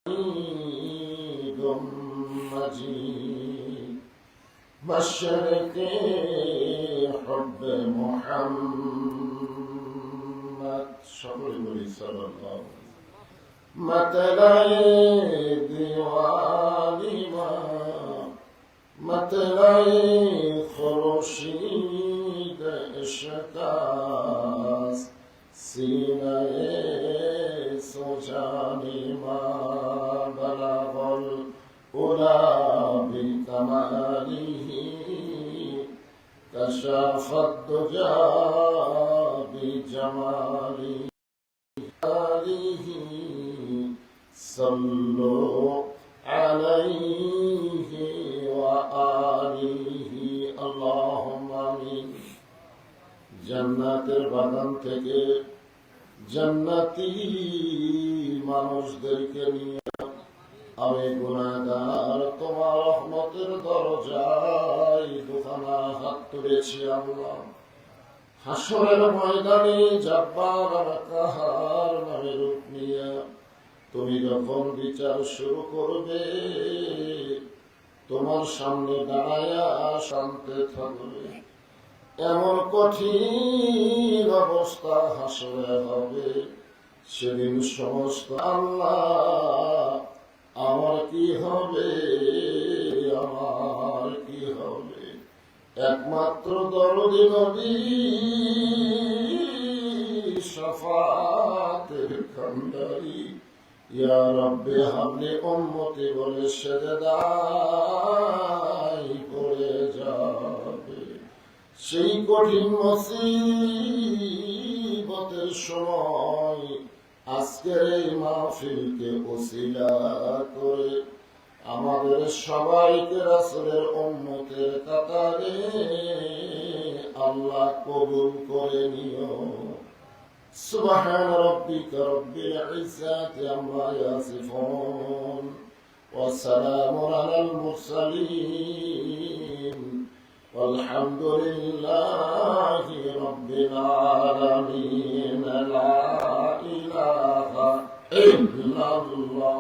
حميد مجيد بشرك حب محمد شكر صلى الله مطلع دیوالی مطلع خورشید عشق است سینه سوجانی ما بلغ العلا بکماله کشف الدجى بجماله صلوا عليه وآله اللهم آمين জান্নাতের বাগান থেকে জান্নাতি মানুষদেরকে নিয়ে আমি গুনাহগার তোমার রহমতের দরজায় দুখানা হাত তুলেছি আল্লাহ। হাসরের ময়দানে জব্বার আর কাহার নামে রূপ নিয়ে তুমি যখন বিচার শুরু করবে তোমার সামনে দাঁড়ায়া শান্তে থাকবে। এমন কঠিন অবস্থা হাসরে হবে, সেদিন সমস্ত আল্লাহ আমার কি হবে, আমার কি হবে। একমাত্র দরদি নবী শাফাতের কান্ডারি ইয়া রব্বে হাবলি উম্মতি বলে সেজদায় পড়ে যাবে। সেই কঠিন মুসিবতের সময় আজকের এই মাহফিলকে ওসিলা করে আমাদের সবাইকে রাসূলের উম্মতের কাতারে আল্লাহ কবুল করে নিও। সুবহান রাব্বিকা রাব্বিল ইজ্জাতি আম্মা ইয়াসিফুন ওয়া সালামুন আলাল মুরসালিন والحمد لله رب العالمين لا إله إلا الله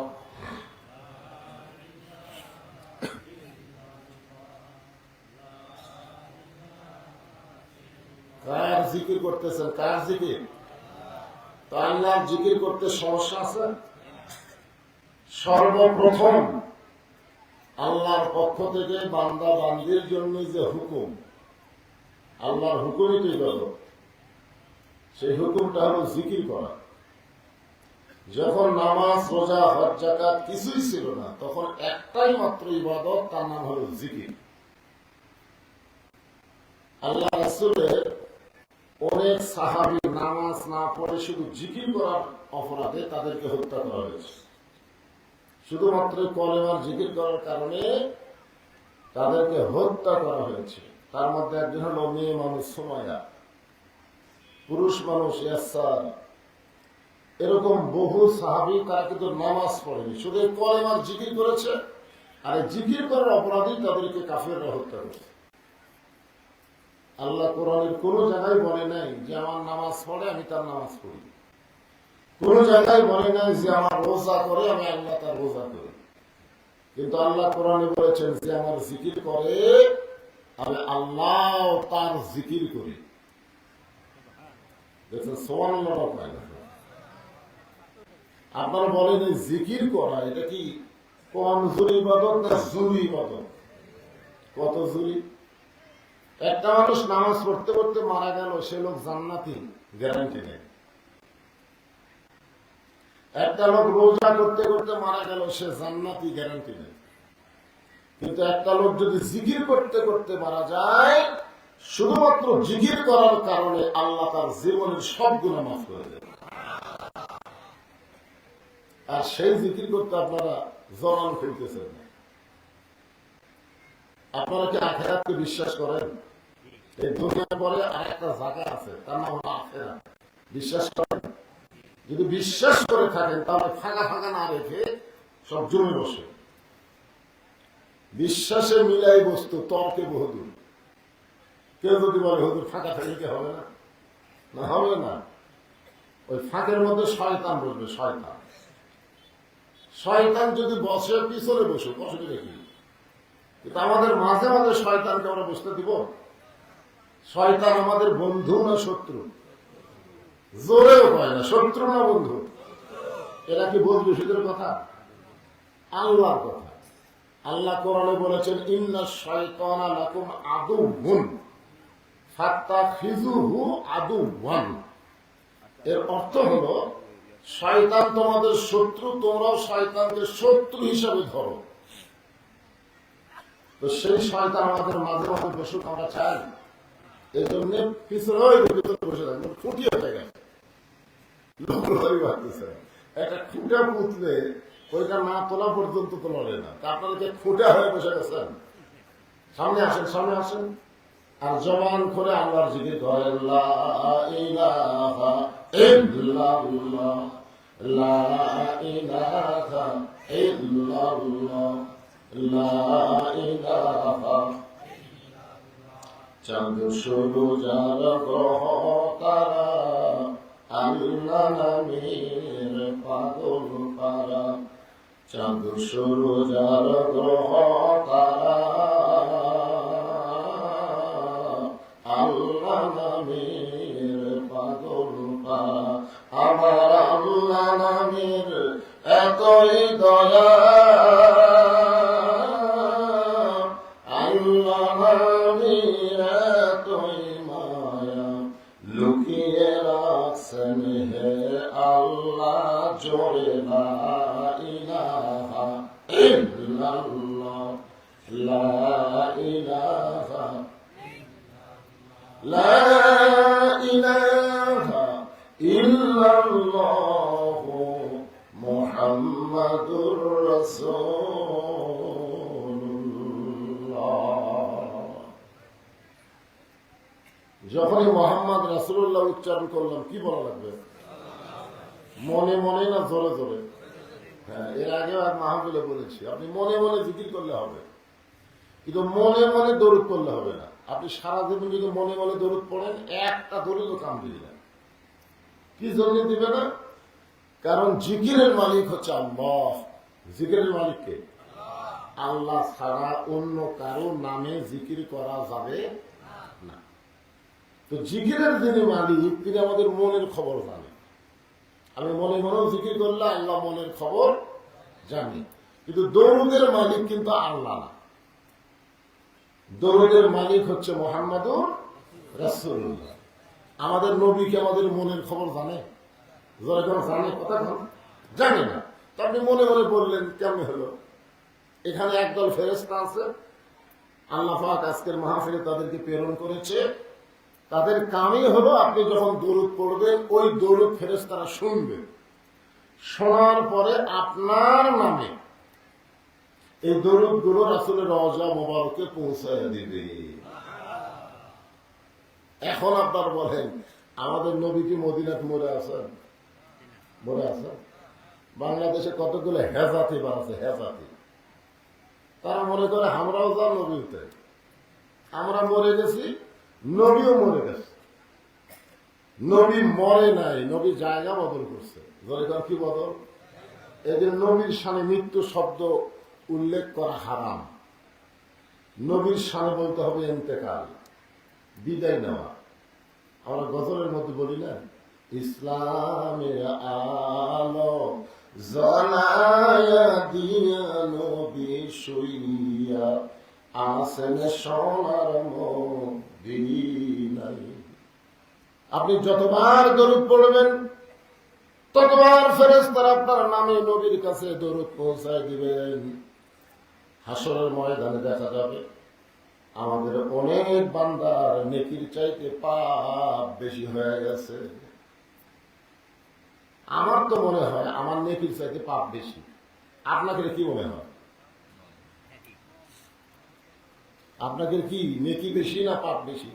কার জিকির করতেছেন? কার জিকির? তো আল্লাহর জিকির করতে সমস্যা আছে? সর্বপ্রথম আল্লাহর পক্ষ থেকে বান্দা বান্দির জন্য যে হুকুম, আল্লাহর হুকুমই তো ইবাদত। সেই হুকুমটা হলো জিকির করা। যখন নামাজ রোজা হজ যাকাত কিছুই ছিল না, তখন একটাই মাত্র ইবাদত, তার নাম হলো জিকির। আল্লাহ রাসূলের অনেক সাহাবী নামাজ না পড়ে শুধু জিকির করার অপরাধে তাদেরকে হত্যা করা হয়েছে। শুধুমাত্র কলেমার জিকির করার কারণে তাদেরকে হত্যা করা হয়েছে। তার মধ্যে একজন হল মেয়ে মানুষ সুমাইয়া, পুরুষ মানুষ ইয়াসার। এরকম বহু সাহাবী তারা কিন্তু নামাজ পড়েনি, শুধু কলেমার জিকির করেছে। আর জিকির করার অপরাধী তাদেরকে কাফেররা হত্যা করেছে। আল্লাহ কোরআনের কোন জায়গায় বলে নাই যে আমার নামাজ পড়ে আমি তার নামাজ পড়ি, কোন জায়গায় বলে নাই যে আমার রোজা করে আমি আল্লাহ তার রোজা করি। কিন্তু আল্লাহ কোরআনে বলেছেন যে আমার জিকির করে আমি আল্লাহ তার জিকির করি। দেখছেন সুবহানাল্লাহ। আপনারা বলেন জিকির করা এটা কি কম জুরি ইবাদত না জুরি ইবাদত? কত জুরি? একটা মানুষ নামাজ পড়তে পড়তে মারা গেল, সে লোক জান্নাতি, গ্যারান্টি নেই। একটা লোক রোজা করতে করতে মারা গেল, সে জান্নাতি, গ্যারান্টি নেই। কিন্তু একটা লোক যদি জিকির করতে করতে মারা যায়, শুধুমাত্র জিকির করার কারণে আল্লাহ তার জীবনের সব গুনাহ মাফ করে দেন। আর সেই জিকির করতে আপনারা জবান খুলতেছেন না। আপনারা কি আখিরাতকে বিশ্বাস করেন? এই দুনিয়ার পরে আরেকটা জায়গা আছে, তার নাম হলো আখিরাত। বিশ্বাস করেন? যদি বিশ্বাস করে থাকেন তাহলে ফাঁকা ফাঁকা না রেখে সব জমে বসে। বিশ্বাসে মিলাই বস্তু, তর্কে বহুদূর। কেউ যদি বলে হুজুর ফাঁকা থাকলে হবে না, না হবে না। ওই ফাঁকের মধ্যে শয়তান বসবে, শয়তান। শয়তান যদি বসে পিছনে বসে অসুবিধা কি? কিন্তু আমাদের মাঝে মাঝে শয়তানকে আমরা বসতে দিব? শয়তান আমাদের বন্ধু না শত্রু? জোরেও কয় না শত্রু না বন্ধু। এরা কি বলবে সুদের কথা? আল্লাহর কথা। আল্লাহ কোরআনে বলেছেন ইন্না শাইতানা লাকুম আদুউন ফাত্তাখিযুহু আদুওয়ান। এর অর্থ হলো শয়তান তোমাদের শত্রু, তোমরাও শয়তানকে শত্রু হিসাবে ধরো। তো সেই শয়তান আমাদের মাঝে মাঝে বসুক আমরা চাই। এই জন্য পিছনে বসে থাকবেন, ফুটিয়ে থাকে ভাবতেছে একটা খুঁটা পুতলে ওইটা না তোলা পর্যন্ত তো লড়ে না। আপনাদেরকে খুঁটা হয়ে বসে গেছেন। সামনে আসেন, সামনে আসেন, আর জবান করে আল্লাহর জিকির করেন লা ইলাহা ইল্লাল্লাহ লা ইলাহা ইল্লাল্লাহ লা ইলাহা। চাঁদ শুরু যার গ্রহ তারা আল্লাহ নামের পাগল পারা। চাঁদ শুরু যার গ্রহ তারা আল্লাহ নামের পাগল পারা। আমার আল্লাহ নামের এতই দয়া, আল্লাহ নামের এতই মায়া, লুকিয়ে রাখছেন হে আল্লাহ জোরে লা ইলাহা ইল্লাল্লাহ লা ইলাহা লা ইলাহা ইল্লাল্লাহ মুহাম্মাদুর রাসূলুল্লাহ। যখনই মোহাম্মদ রাসূলুল্লাহ উচ্চারণ করলাম কি বলা লাগবে? মনে মনে না জোরে জোরে? হ্যাঁ, এর আগে আর মাহফিলে বলেছি আপনি মনে মনে জিকির করলে হবে, কিন্তু মনে মনে দরুদ করলে হবে না। আপনি সারা জীবন যদি মনে মনে দরুদ পড়েন একটা দরুদও কাম দিবে না। কি জন্য দিবে না? কারণ জিকিরের মালিক হচ্ছে আল্লাহ। জিকিরের মালিককে আল্লাহ ছাড়া অন্য কারো নামে জিকির করা যাবে না। তো জিকিরের যিনি মালিক তিনি আমাদের মনের খবর জানেন। আমি মনে মনেও জিকির করলে আল্লাহ মনের খবর জানি, কিন্তু দরুদের মালিক কিন্তু আল্লাহ না। দরুদের মালিক হচ্ছে মুহাম্মাদুর রাসূলুল্লাহ। আমাদের নবী কি আমাদের মনের খবর জানে? জানে? কথা জানে না। তো আপনি মনে মনে বললেন কেমন হলো? এখানে একদল ফেরেশতা আছে, আল্লাহ পাক আজকের মাহফিলে তাদেরকে প্রেরণ করেছে। তাদের কামই হলো আপনি যখন দরুদ পড়বেন ওই দরুদ ফেরেশতারা শুনবে, শোনার পরে আপনার নামে এই দরুদ গুলো রাসূলের রওজা মোবারকে পৌঁছায় দিবে। এখন আপনার বলেন আমাদের নবী কি মদিনাতে মরে আছেন? মরে আছেন? বাংলাদেশে কতগুলো হেজাতি আছে, হেজাতি। তারা মনে করে আমরাও যা নবীতে, আমরা মরে গেছি, নবীও মরে গেছে। নবী মরে নাই, নবী জায়গা বদল করছে। কি বদল? এদের নবীর সামনে মৃত্যু শব্দ উল্লেখ করা হারাম। নবীর সামনে বলতে হবে ইন্তেকাল, বিদায় নেওয়া। আমরা গজলের মধ্যে বলি না, ইসলামের আলো জ্বালায়া দিয়া নবী শুইয়া আসেন সোনার মদিনায়। আপনি যতবার দরুদ পড়বেন ততবার ফেরেশতারা আপনার নামে নবীর কাছে দরুদ পৌঁছায় দিবেন। হাসরের ময়দানে দেখা যাবে আমাদের অনেক বান্দার নেকির চাইতে পাপ বেশি হয়ে গেছে। আমার তো মনে হয় আমার নেকির চাইতে পাপ বেশি। আপনাদের কি মনে হয়? আপনাদের কি নেকি বেশি না পাপ বেশি?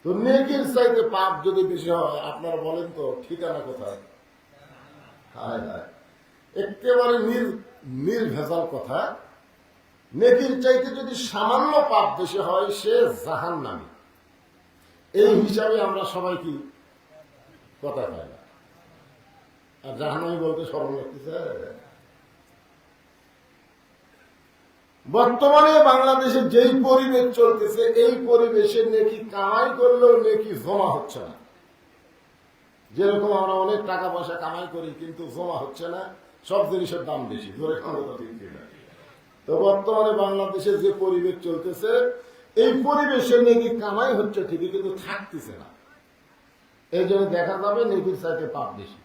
তো নেকির চাইতে পাপ যদি বেশি হয় আপনারা বলেন তো ঠিকানা কোথায়? হায় হায়, একেবারে নির্ভেজাল কথা। নেকির চাইতে যদি সামান্য পাপ বেশি হয় সে জাহান্নামী। এই হিসাবে আমরা সবাই কি কথা পাই না? আর জাহান্নামী বলতে শরম লাগতেছে। বর্তমানে বাংলাদেশে যেই পরিবেশ চলতেছে, এই পরিবেশে নেকি কামাই করলেও নেকি জমা হচ্ছে না। যেরকম আমরা অনেক টাকা পয়সা কামাই করি কিন্তু জমা হচ্ছে না, সব জিনিসের দাম বেশি। ধরে কথা ঠিক না? তো বর্তমানে বাংলাদেশে যে পরিবেশ চলতেছে, এই পরিবেশে নেকি কামাই হচ্ছে ঠিকই, কিন্তু থাকতেছে না। এই জন্য দেখা যাবে নেকির চাইতে পাপ বেশি।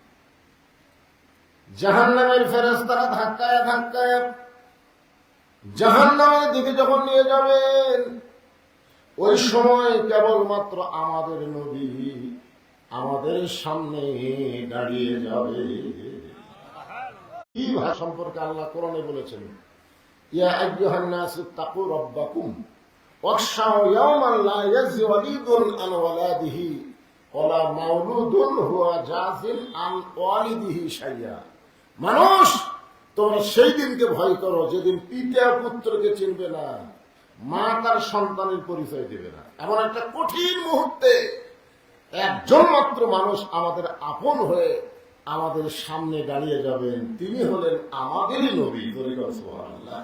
জাহান্নামের ফেরেশতারা ধাক্কায় ধাক্কায় জাহান্নামের দিকে যখন নিয়ে যাবেন, ওই সময় কেবলমাত্র আমাদের নবী আমাদের সামনে দাঁড়িয়ে যাবে। কি ভাষা সম্পর্কে আল্লাহ কোরআনে বলেছেন, ইয়া আইয়ুহান নাসু তাকু রাব্বাকুম ওয়াখশাউ ইয়াওমান লা ইয়াজজি ওয়ালিদুন আন ওয়ালাদিহি ওয়ালা মাওলুদুন হুয়া জাযিন আন ওয়ালিদিহি শাইয়া। মানুষ, তোমরা সেই দিনকে ভয় করো যেদিন পিতা পুত্রকে চিনবে না, মা তার সন্তানের পরিচয় দেবে না। এমন একটা কঠিন মুহূর্তে একজন মাত্র মানুষ আমাদের আপন হয়ে আমাদের সামনে দাঁড়িয়ে যাবেন, তিনি হলেন আমাদেরই নবী। সুবহানাল্লাহ।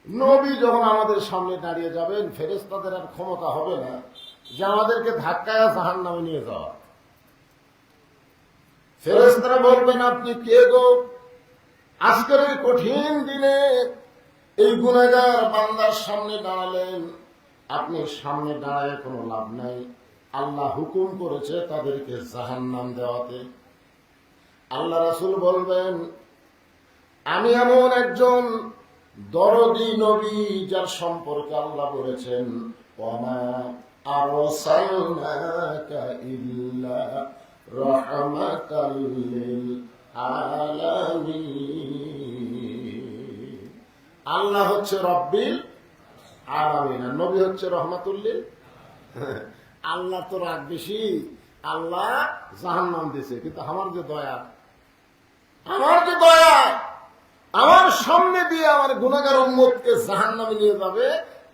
নবী যখন আমাদের সামনে দাঁড়িয়ে যাবেন, ফেরেশতাদের আর ক্ষমতা হবে না যে আমাদেরকে ধাক্কায় জাহান্নামে নিয়ে যাওয়া। ফেরেশতারা বলবেন, আপনি কে গো? আজকের এই কঠিন দিনে এই গুনাহগার বান্দার সামনে দাঁড়ালেন। আপনি সামনে দাঁড়ায় কোনো লাভ নাই। আল্লাহ হুকুম করেছে তাদেরকে জাহান্নাম দেওয়াতে। আল্লাহ রাসূল বলবেন, আমি এমন একজন দরদি নবী যার সম্পর্কে আল্লাহ বলেছেন, ওয়ামা আরসালনাকা ইল্লা রাহমাতাল লিল আলামিন। আল্লাহ হচ্ছে রব্বিল আলামিন, আর নবী হচ্ছে রহমাতুল লিল। আল্লাহ তো রাগ বেশি, আল্লাহ জাহান্নাম দিয়েছে, কিন্তু আমার যে দয়া, আমার সামনে দিয়ে আমার গুনাহগার উম্মতকে জাহান্নামে নিয়ে যাবে,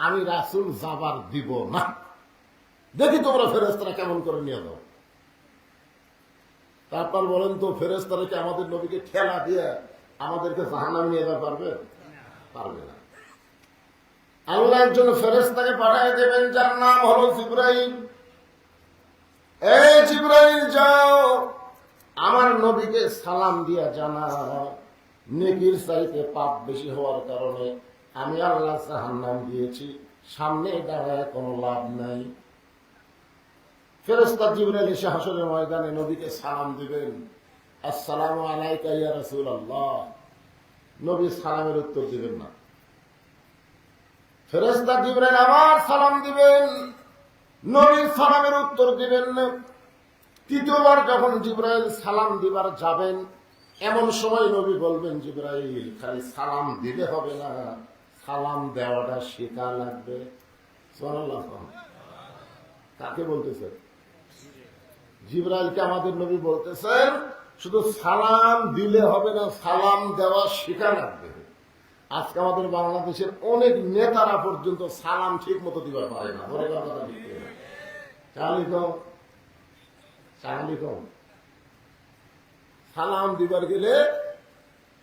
আমি রাসূল যাবার দিব না। দেখি তোমরা ফেরেশতারা কেমন করে নিয়ে যাও। তারপর বলেন তো, ফেরেশতারা কি আমাদের নবীকে ঠেলা দিয়ে আমাদেরকে জাহান্নামে নিয়ে যেতে পারবে? পারবে না। আল্লাহ একজন ফেরেশতাকে পাঠিয়ে দেবেন যার নাম হলো জিবরাইল। এই জিবরাইল, যাও আমার নবীকে সালাম দিয়া জানাও, নেকির চাইতে পাপ বেশি হওয়ার কারণে আমি আল্লাহ জাহান্নাম দিয়েছি, সামনে দাঁড়ায় কোনো লাভ নাই। ফেরেশতা জিবরাইল এসে হাসরের ময়দানে নবীকে সালাম দিবেন, আসসালামু আলাইকা ইয়া রাসূলুল্লাহ। নবী সালামের উত্তর দিবেন না। ফেরেশতা জিবরাইল আবার সালাম দিবেন, নবী সালামের উত্তর দিবেন না। তৃতীয়বার যখন জিবরাইল সালাম দিবার যাবেন, এমন সময় নবী বলবেন, জিবরাইল খালি সালাম দিলে হবে না, সালাম দেওয়াটা শেখা লাগবে। সুবহানাল্লাহ। কাকে বলতেছেন? জিবরাইলকে আমাদের নবী বলতেছেন, শুধু সালাম দিলে হবে না, সালাম দেওয়া শেখা লাগবে। আজকে আমাদের বাংলাদেশের অনেক নেতারা পর্যন্ত সালাম ঠিক মতো দিবার পারে না। সালাম দিবার গেলে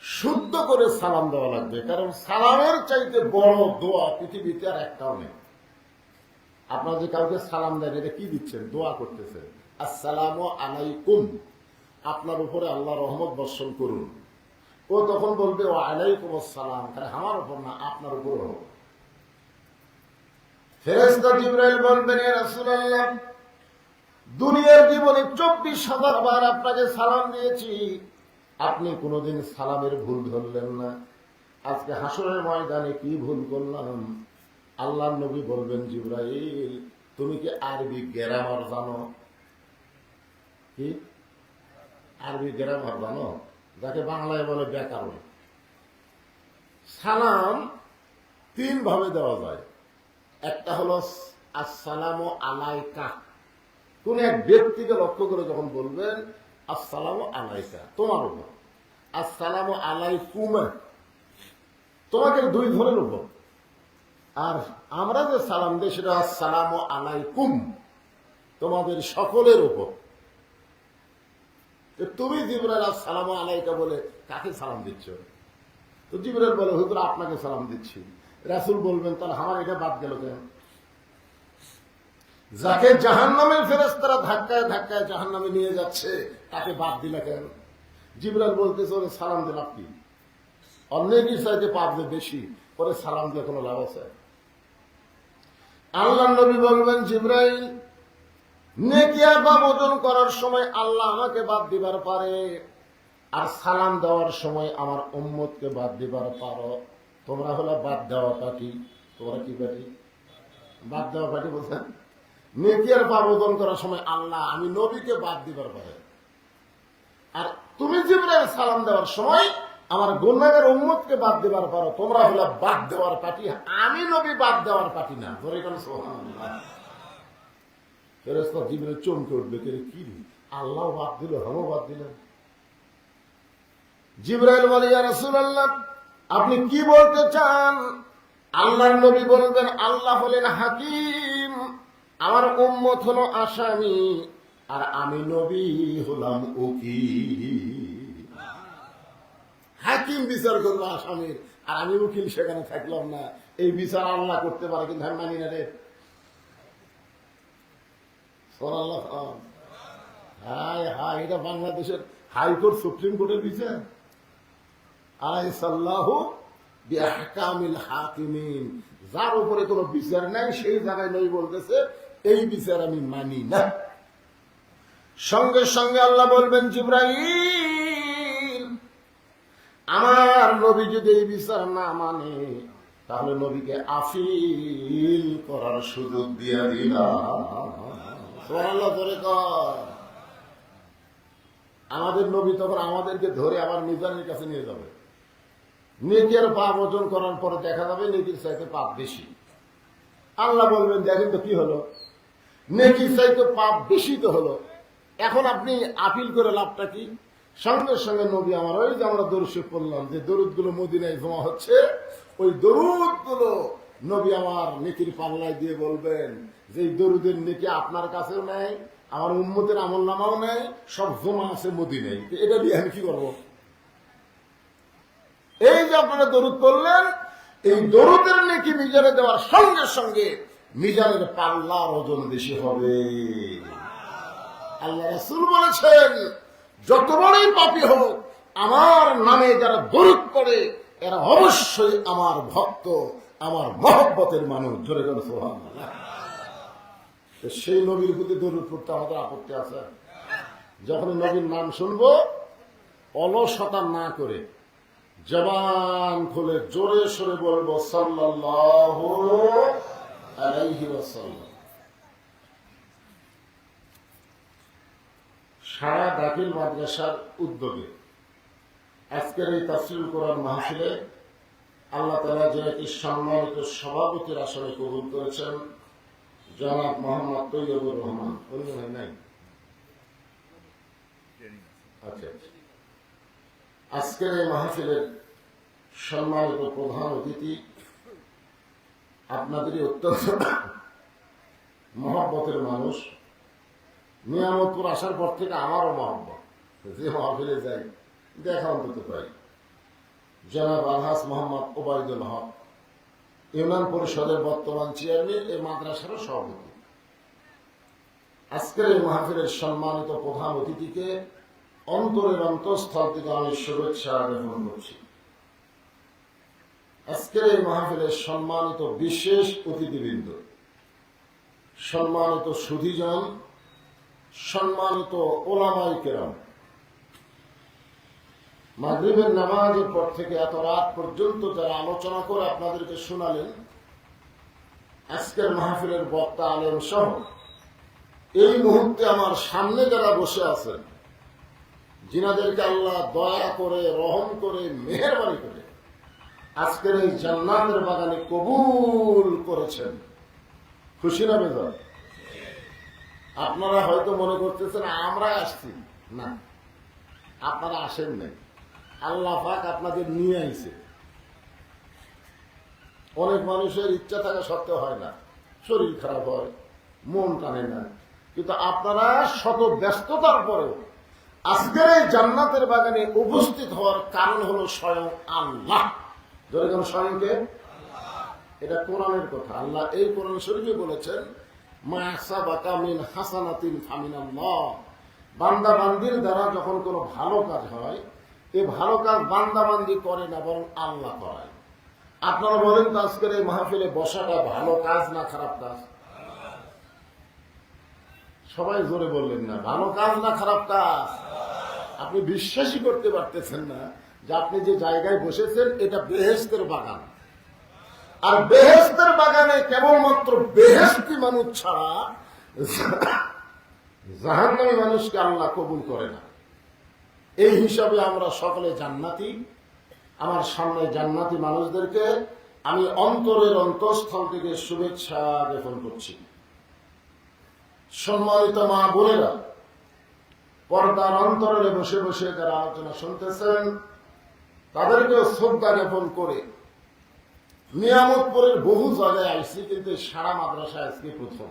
শুদ্ধ করে সালাম দেওয়া লাগবে, কারণ সালামের চাইতে বড় দোয়া পৃথিবীতে আর একটাও নেই। আপনার যে কাউকে সালাম দেন, এটা কি দিচ্ছেন? দোয়া করতেছেন, আসসালামু আলাইকুম, আপনার উপরে আল্লাহ রহমত বর্ষণ করুন। ও তখন বলবে, ও আলাইকুম আসসালাম, আমার উপর না, আপনার উপর হোক। ফেরেশতা জিবরাইল বলবেন, ইয়া রাসূলুল্লাহ, দুনিয়ার জীবনে 24,000 বার আপনাকে সালাম দিয়েছি, আপনি কোনোদিন সালামের ভুল ধরলেন না। আজকে হাসরের ময়দানে কি ভুল করলাম? আল্লাহর নবী বলবেন, জিবরাইল, তুমি কি আরবি গ্রামার জানো? কি আরবি গ্রামার জানো? যাকে বাংলায় বলে ব্যাকরণ। সালাম 3 ভাবে দেওয়া যায়। একটা হলো আসসালামু আলাইকা, কোন এক ব্যক্তিকে লক্ষ্য করে যখন বলবেন আসসালামু আলাইকা, তোমার উপর। আসসালামু আলাইকুম, তোমাকে 2 ধরনের উপর। আর আমরা যে সালাম দিই সেটা আসসালামু আলাইকুম, তোমাদের সকলের উপর। তুমি জিবরাইল আসসালামু আলাইকা বলে কাকে সালাম দিচ্ছ? তো জিবরাইল বলে, হুজুর আপনাকে সালাম দিচ্ছি। রাসূল বলবেন, তাহলে আমার এটা বাদ গেল কেন? যাকে জাহান্নামের ফেরেশতারা ধাক্কায় ধাক্কায় জাহান্নামে নিয়ে যাচ্ছে তাকে বাদ দিলে কেন? জিবরাইল বলতেছে, ওরে সালাম দিন আপনি, অন্যের চাইতে পাপ যে বেশি, ওরে সালাম দিয়ে কোনো লাভ আছে? আল্লাহ নবী বলবেন, জিবরাইল নেকি আর পাপ ওজন করার সময় আল্লাহ আমাকে বাদ দিবার পারে, আর সালাম দেওয়ার সময় আমার উম্মতকে বাদ দিবার পারো। তোমরা হলো বাদ দেওয়া পার্টি। তোমরা কি পার্টি? বাদ দেওয়া পার্টি বলছেন। নেকি আর পাপ ওজন করার সময় আল্লাহ আমি নবীকে বাদ দিবার পারে, আর তুমি জিবরাইল সালাম দেওয়ার সময় আমার গুনাহগার উম্মতকে বাদ দিবার পারো। তোমরা হলো বাদ দেওয়ার পার্টি, আমি নবী বাদ দেওয়ার পার্টি না। ধরে কেন? সুবহানাল্লাহ। ফেরেশতা জিবরাইল চমকে উঠবে, কি আল্লাহ বাদ দিল, হামও বাদ দিলেন। জিবরাইল বলে, ইয়া রাসূলুল্লাহ আপনি কি বলতে চান? আল্লাহর নবী বলবেন, আল্লাহ হলেন হাকিম, আমার উম্মত হলো আসামি, আর আমি নবী হলাম উকিল। হাকিম বিচার করবো আসামির, আর আমি উকিল সেখানে থাকলাম না। এই বিচার আল্লাহ করতে পারে, কিন্তু আমি মানি না রে। হায় হায়, এটা বাংলাদেশের হাইকোর্ট সুপ্রিম কোর্টের বিচার। আলাইসাল্লাহু বিআহকামিল হাকিমিন, যার উপরে কোনো বিচার নাই সেই জায়গায় নবী বলতেছে এই বিচার আমি মানি না। সঙ্গে সঙ্গে আল্লাহ বলবেন, জিবরাইল আমার নবী যদি এই বিচার না মানে তাহলে নবীকে আপিল করার সুযোগ দিয়ে দিলাম। সুবহানাল্লাহ বলে কর। আমাদের নবী তখন আমাদেরকে ধরে আবার মিজানের কাছে নিয়ে যাবে। নেকি আর পাপ ওজন করার পরে দেখা যাবে নেকির চাইতে পাপ বেশি। আল্লাহ বলবেন, দেখেন তো কি হলো, নেকির চাইতে পাপ বেশি তো হলো, এখন আপনি আপিল করে লাভটা কি? সঙ্গে সঙ্গে নবী আমার, ওই যে আমরা দরুদ শরীফ পড়লাম, যে দরুদ গুলো মদিনায় জমা হচ্ছে, ওই দরুদ গুলো নবী আমার নেকির পাল্লায় দিয়ে বলবেন যে এই দরুদের নেকি আপনার কাছেও নেই, আমার উম্মতের আমল নামাও নেই, সব জমা আছে মদিনায়। এটা দিয়ে আমি কি করবো? এই যে আপনারা দরুদ করলেন, এই দরুদের নেকি মিজানে দেওয়ার সঙ্গে সঙ্গে মিজানের পাল্লার ওজন বেশি হবে। আল্লাহ রাসূল বলেছেন, যত বড়ই পাপী হোক আমার নামে যারা দরুদ করে এরা অবশ্যই আমার ভক্ত, আমার মহব্বতের মানুষ। জোরে জোরে সুবহানাল্লাহ। সেই নবীর প্রতি দরুদ পড়তে আমাদের আপত্তি আছে? যখন নবীর নাম শুনবো অলসতা না করে জবান খুলে জোরে সরে বলবো সাল্লাল্লাহু আলাইহি ওয়াসাল্লাম। সারা দাখিল মাদ্রাসার উদ্যোগে আজকের এই তাফসীরুল কোরআন মাহফিলে আল্লাহ তাআলা যে একটি সম্মানিত সভাপতির আসনে কবুল করেছেন, জনাব মোহাম্মদ তৈয়বুর রহমান। অন্য হয় নাই? আচ্ছা, আজকের এই মাহফিলের সম্মানিত প্রধান অতিথি, আপনাদেরই অত্যন্ত মহব্বতের মানুষ। নিয়ামতপুর আসার পর থেকে আমারও মহব্বত, যে মাহফিলে যাই দেখা অন্তত পাই। জনাব আলহাজ মোহাম্মদ ওবায়দুল হক, ইউনিয়ন পরিষদের বর্তমান চেয়ারম্যান, এই মাদ্রাসারও সভাপতি। আজকের এই মাহফিলের সম্মানিত প্রধান অতিথিকে অন্তরের অন্তঃস্থল থেকে আমি শুভেচ্ছা জ্ঞাপন করছি। আজকের এই মাহফিলের সম্মানিত বিশেষ অতিথিবৃন্দ, সম্মানিত সুধীজন, সম্মানিত ওলামায়ে কেরাম, মাগরিবের নামাজের পর থেকে এত রাত পর্যন্ত যারা আলোচনা করে আপনাদেরকে শোনালেন, আজকের মাহফিলের বক্তা আলেম সহ এই মুহূর্তে আমার সামনে যারা বসে আছেন, যিনাদেরকে আল্লাহ দয়া করে, রহম করে, মেহেরবানি করে আজকের এই জান্নাতের বাগানে কবুল করেছেন, খুশি না বেজার? আপনারা হয়তো মনে করতেছেন আমরা আসছি না, আপনারা আসেন নাই, আল্লাহ পাক আপনাদের নিয়ে আইছে। অনেক মানুষের ইচ্ছা থাকা সত্ত্বেও হয় না, শরীর খারাপ হয়, মন টানে না, কিন্তু আপনারা শত ব্যস্ততার পরেও আজকের এই জান্নাতের বাগানে উপস্থিত হওয়ার কারণ হলো স্বয়ং আল্লাহ। যেরকম স্বয়ংকে, এটা কোরআনের কথা। আল্লাহ এই কোরআন শরীফে বলেছেন, মা সাবাকা মিন হাসানাতিন ফামিনাল্লাহ। বান্দা বান্দির দ্বারা যখন কোনো ভালো কাজ হয়, এই ভালো কাজ বান্দা বান্দি করে না, বরং আল্লাহ করায়। আপনারা বলেন তো আজকের এই মাহফিলে বসাটা ভালো কাজ না খারাপ কাজ? সবাই জোরে বললেন না, ভালো কাজ না খারাপ কাজ? আপনি বিশ্বাসই করতে পারতেছেন না যে আপনি যে জায়গায় বসেছেন এটা বেহেশতের বাগান। আর বেহেশতের বাগানে কেবলমাত্র বেহেশতি মানুষ ছাড়া জাহান্নামী মানুষকে আল্লাহ কবুল করে না। এই হিসাবে আমরা সকলে জান্নাতি। আমার সামনে জান্নাতি মানুষদেরকে আমি অন্তরের অন্তঃস্থল থেকে শুভেচ্ছা জ্ঞাপন করছি। সম্মানিত মা বোনেরা, পর্দার অন্তরে বসে বসে যারা আলোচনা শুনতেছেন, তাদেরকেও শ্রদ্ধা জ্ঞাপন করে নিয়ামতপুরের বহু জায়গায় আইসি, কিন্তু সারা মাদ্রাসা আজকে প্রথম।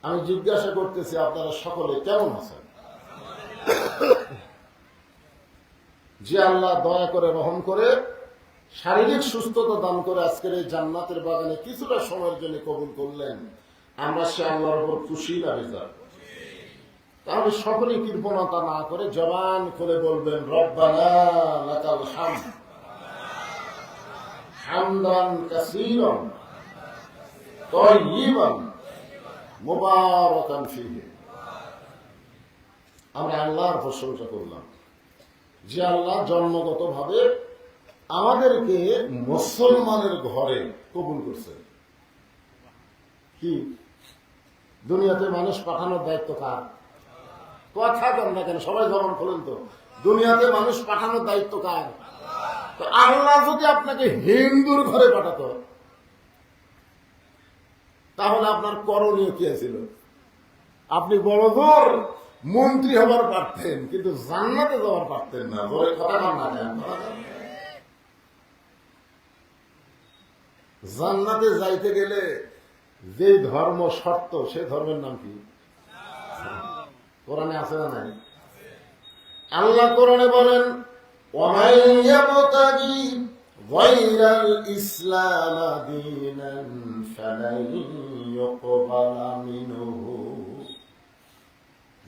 আমি জিজ্ঞাসা করতেছি, আপনারা সকলে কেমন আছেন? যে আল্লাহ দয়া করে রহম করে শারীরিক সুস্থতা দান করে আজকের এই জান্নাতের বাগানে কিছুটা সময়ের জন্য কবুল করলেন, আমরা সে আল্লাহর উপর খুশি না বেজার? তাহলে সকলে কৃপণতা না করে জবান খুলে বলবেন, রব্বানা লাকাল হামদ হামদান কাসীরান তাইয়িবান মুবারাকান ফীহি। আমরা আল্লাহর প্রশংসা করলাম যে আল্লাহ জন্মগতভাবে আমাদেরকে মুসলমানের ঘরে কবুল করছেন। কি দুনিয়াতে মানুষ পাঠানোর দায়িত্ব কার? কথা কন না কেন, সবাই জবান খোলেন তো। দুনিয়াতে মানুষ পাঠানোর দায়িত্ব কার? তো আল্লাহ যদি আপনাকে হিন্দুর ঘরে পাঠাতো, তাহলে আপনার করণীয় কি ছিল? আপনি বড় জোর মন্ত্রী হবার পারতেন, কিন্তু জান্নাতে যাওয়ার পারতেন না। বলে কথা কন না কেন? জান্নাতে যাইতে গেলে যে ধর্ম শর্ত, সে ধর্মের নাম কি? কোরআনে আছে না নাই? আল্লাহ কোরআনে বলেন, وَمَن يَبْتَغِي غَيْرَ الْإِسْلَامِ دِينًا فَلَن يُقْبَلَ مِنْهُ।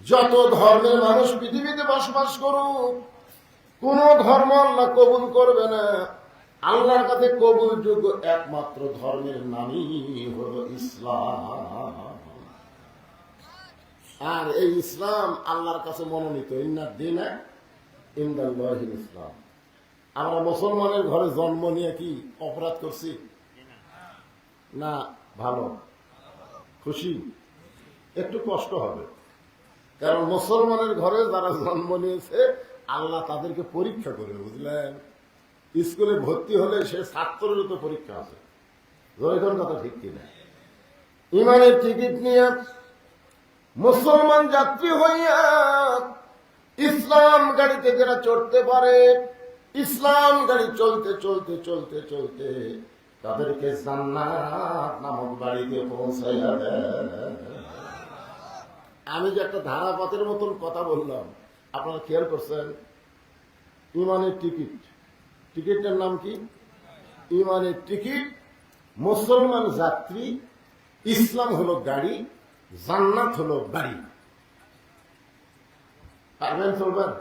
যত ধর্মের মানুষ পৃথিবীতে বসবাস করুক, কোন ধর্ম আল্লাহ কবুল করবে না। আল্লাহর কাছে কবুলযোগ্য একমাত্র ধর্মের নামই হলো ইসলাম। আর এই ইসলাম আল্লাহর কাছে মনোনীত। ইন্নাদ দীনা ইনদাল্লাহিল ইসলাম। আমরা মুসলমানের ঘরে জন্ম নিয়ে কি অপরাধ করছি? না, ভালো, খুশি। একটু কষ্ট হবে, কারণ মুসলমানের ঘরে যারা জন্ম নিয়েছে আল্লাহ তাদেরকে পরীক্ষা করে, বুঝলেন? স্কুলে ভর্তি হলে সে ছাত্রের তো পরীক্ষা আছে। জয়গণ কথা ঠিক কিনা? ইমানের টিকিট নিয়ে মুসলমান যাত্রী হইয়া ইসলাম গাড়িতে যারা চড়তে পারে, ইসলাম গাড়ি চলতে চলতে চলতে চলতে তাদেরকে জান্নাত নামক বাড়িতে পৌঁছাইয়া দেয়। আমি যে একটা ধারাপথের মতন কথা বললাম, আপনারা খেয়াল করছেন? ইমানের টিকিট, টিকিটের নাম কি? ইমানের টিকিট। মুসলমান যাত্রী, ইসলাম হলো গাড়ি, জান্নাত হলো বাড়ি। পারবেন চলবেন?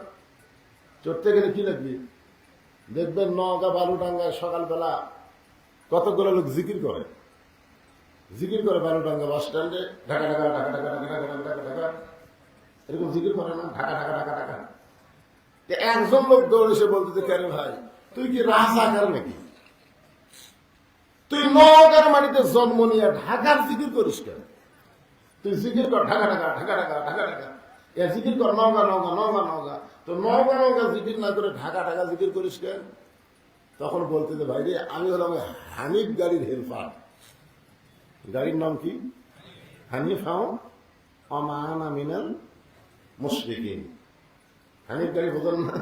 চড়তে গেলে কি লাগবে? দেখবেন নওগাঁ বালুডাঙ্গায় সকালবেলা কতগুলো লোক জিকির করে, জিকির করে বালুডাঙ্গা বাস স্ট্যান্ডে, ঢাকা ঢাকা ঢাকা ঢাকা ঢাকা ঢাকা ঢাকা ঢাকা, এরকম জিকির করে না? ঢাকা ঢাকা ঢাকা ঢাকা। একজন লোক দৌড়ে এসে বলতে, কেন ভাই তুই কি রাজাকার নাকি? তুই নওগাঁর মাটিতে জন্ম নিয়ে ঢাকার জিকির করিস কেন? তুই জিকির কর ঢাকা ঢাকা ঢাকা ঢাকা ঢাকা ঢাকা, এ জিকির কর নওগাঁ নওগাঁ নওগাঁ নওগাঁ। তো নওগাঁ নওগাঁ জিকির না করে ঢাকা ঢাকা জিকির করিস কেন? তখন বলতে যে, ভাই রে, আমি হলাম হানিফ গাড়ির হেল্পার। গাড়ির নাম কি? হানিফ হাও অমান আমিনাল মুশরিকিন। হানিফ গাড়ি বোঝেন না?